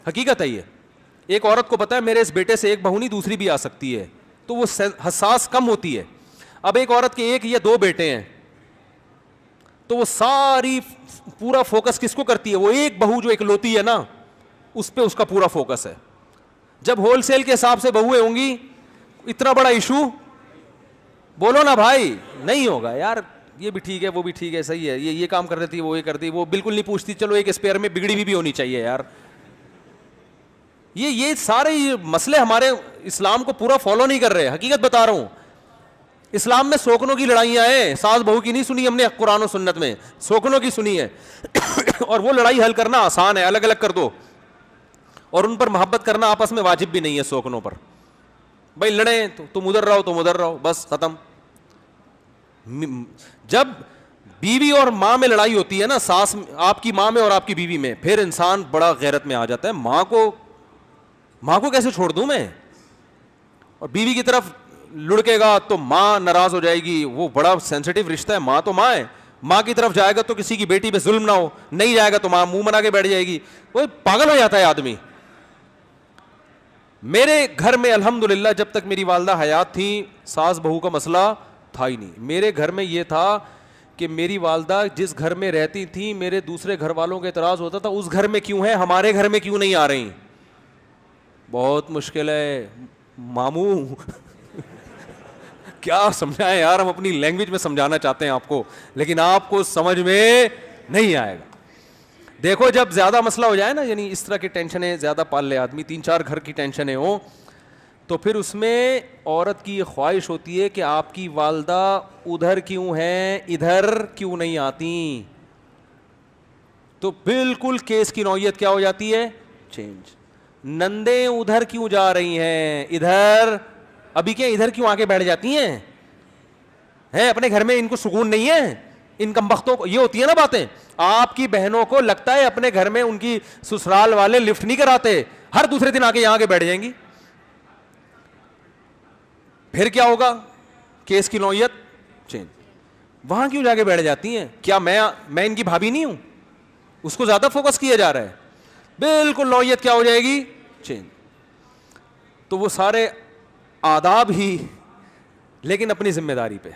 حقیقت ہے یہ. ایک عورت کو پتا ہے میرے اس بیٹے سے ایک بہو نہیں دوسری بھی آ سکتی ہے, تو وہ حساس کم ہوتی ہے. اب ایک عورت کے 1 یا 2 بیٹے ہیں تو وہ ساری پورا فوکس کس کو کرتی ہے؟ وہ ایک بہو جو اکلوتی ہے نا, اس پہ اس کا پورا فوکس ہے. جب ہول سیل کے حساب سے بہویں ہوں گی, اتنا بڑا ایشو بولو نا بھائی نہیں ہوگا. یار یہ بھی ٹھیک ہے, وہ بھی ٹھیک ہے, صحیح ہے, یہ کام کر دیتی ہے, وہ یہ کرتی, وہ بالکل نہیں پوچھتی چلو ایک اسپیئر میں بگڑی بھی ہونی چاہیے. یار یہ سارے مسئلے ہمارے اسلام کو پورا فالو نہیں کر رہے. حقیقت بتا رہا ہوں, اسلام میں سوکنوں کی لڑائیاں ہیں, ساس بہو کی نہیں سنی ہم نے قرآن و سنت میں, سوکنوں کی سنی ہے. اور وہ لڑائی حل کرنا آسان ہے, الگ الگ کر دو, اور ان پر محبت کرنا آپس میں واجب بھی نہیں ہے. سوکنوں پر بھائی لڑیں تو تم ادھر رہو, تم ادھر رہو, بس ختم. جب بیوی اور ماں میں لڑائی ہوتی ہے نا, ساس آپ کی ماں میں اور آپ کی بیوی میں, پھر انسان بڑا غیرت میں آ جاتا ہے. ماں کو کیسے چھوڑ دوں میں؟ اور بیوی کی طرف لڑکے گا تو ماں ناراض ہو جائے گی, وہ بڑا سینسٹیو رشتہ ہے. ماں تو ماں ہے, ماں کی طرف جائے گا تو کسی کی بیٹی پہ ظلم نہ ہو, نہیں جائے گا تو ماں منہ بنا کے بیٹھ جائے گی. وہ پاگل ہو جاتا ہے آدمی. میرے گھر میں الحمدللہ جب تک میری والدہ حیات تھیں ساس بہو کا مسئلہ تھا ہی نہیں. میرے گھر میں یہ تھا کہ میری والدہ جس گھر میں رہتی تھیں میرے دوسرے گھر والوں کا اعتراض ہوتا تھا اس گھر میں کیوں ہے, ہمارے گھر میں کیوں نہیں آ رہی. بہت مشکل ہے ماموں. کیا سمجھائیں یار, ہم اپنی لینگویج میں سمجھانا چاہتے ہیں آپ کو, لیکن آپ کو سمجھ میں نہیں آئے گا. دیکھو جب زیادہ مسئلہ ہو جائے نا, یعنی اس طرح کی ٹینشنیں زیادہ پال لے آدمی, 3-4 گھر کی ٹینشنیں ہوں, تو پھر اس میں عورت کی یہ خواہش ہوتی ہے کہ آپ کی والدہ ادھر کیوں ہیں, ادھر کیوں نہیں آتی. تو بالکل کیس کی نوعیت کیا ہو جاتی ہے, چینج. نندیں ادھر کیوں جا رہی ہیں, ادھر ابھی کیا ادھر کیوں آگے بیٹھ جاتی ہیں اپنے گھر میں, ان کو سکون نہیں ہے ان کمبختوں کو. یہ ہوتی ہے نا باتیں. آپ کی بہنوں کو لگتا ہے اپنے گھر میں ان کی سسرال والے لفٹ نہیں کراتے, ہر دوسرے دن آگے یہاں کے بیٹھ جائیں گی. پھر کیا ہوگا, کیس کی نوعیت چینج. وہاں کیوں جا کے بیٹھ جاتی ہیں, کیا میں ان کی بھابھی نہیں ہوں, اس کو زیادہ فوکس کیا جا رہا ہے. بالکل نوعیت کیا ہو جائے گی, چینج. تو وہ سارے آداب ہی, لیکن اپنی ذمہ داری پہ.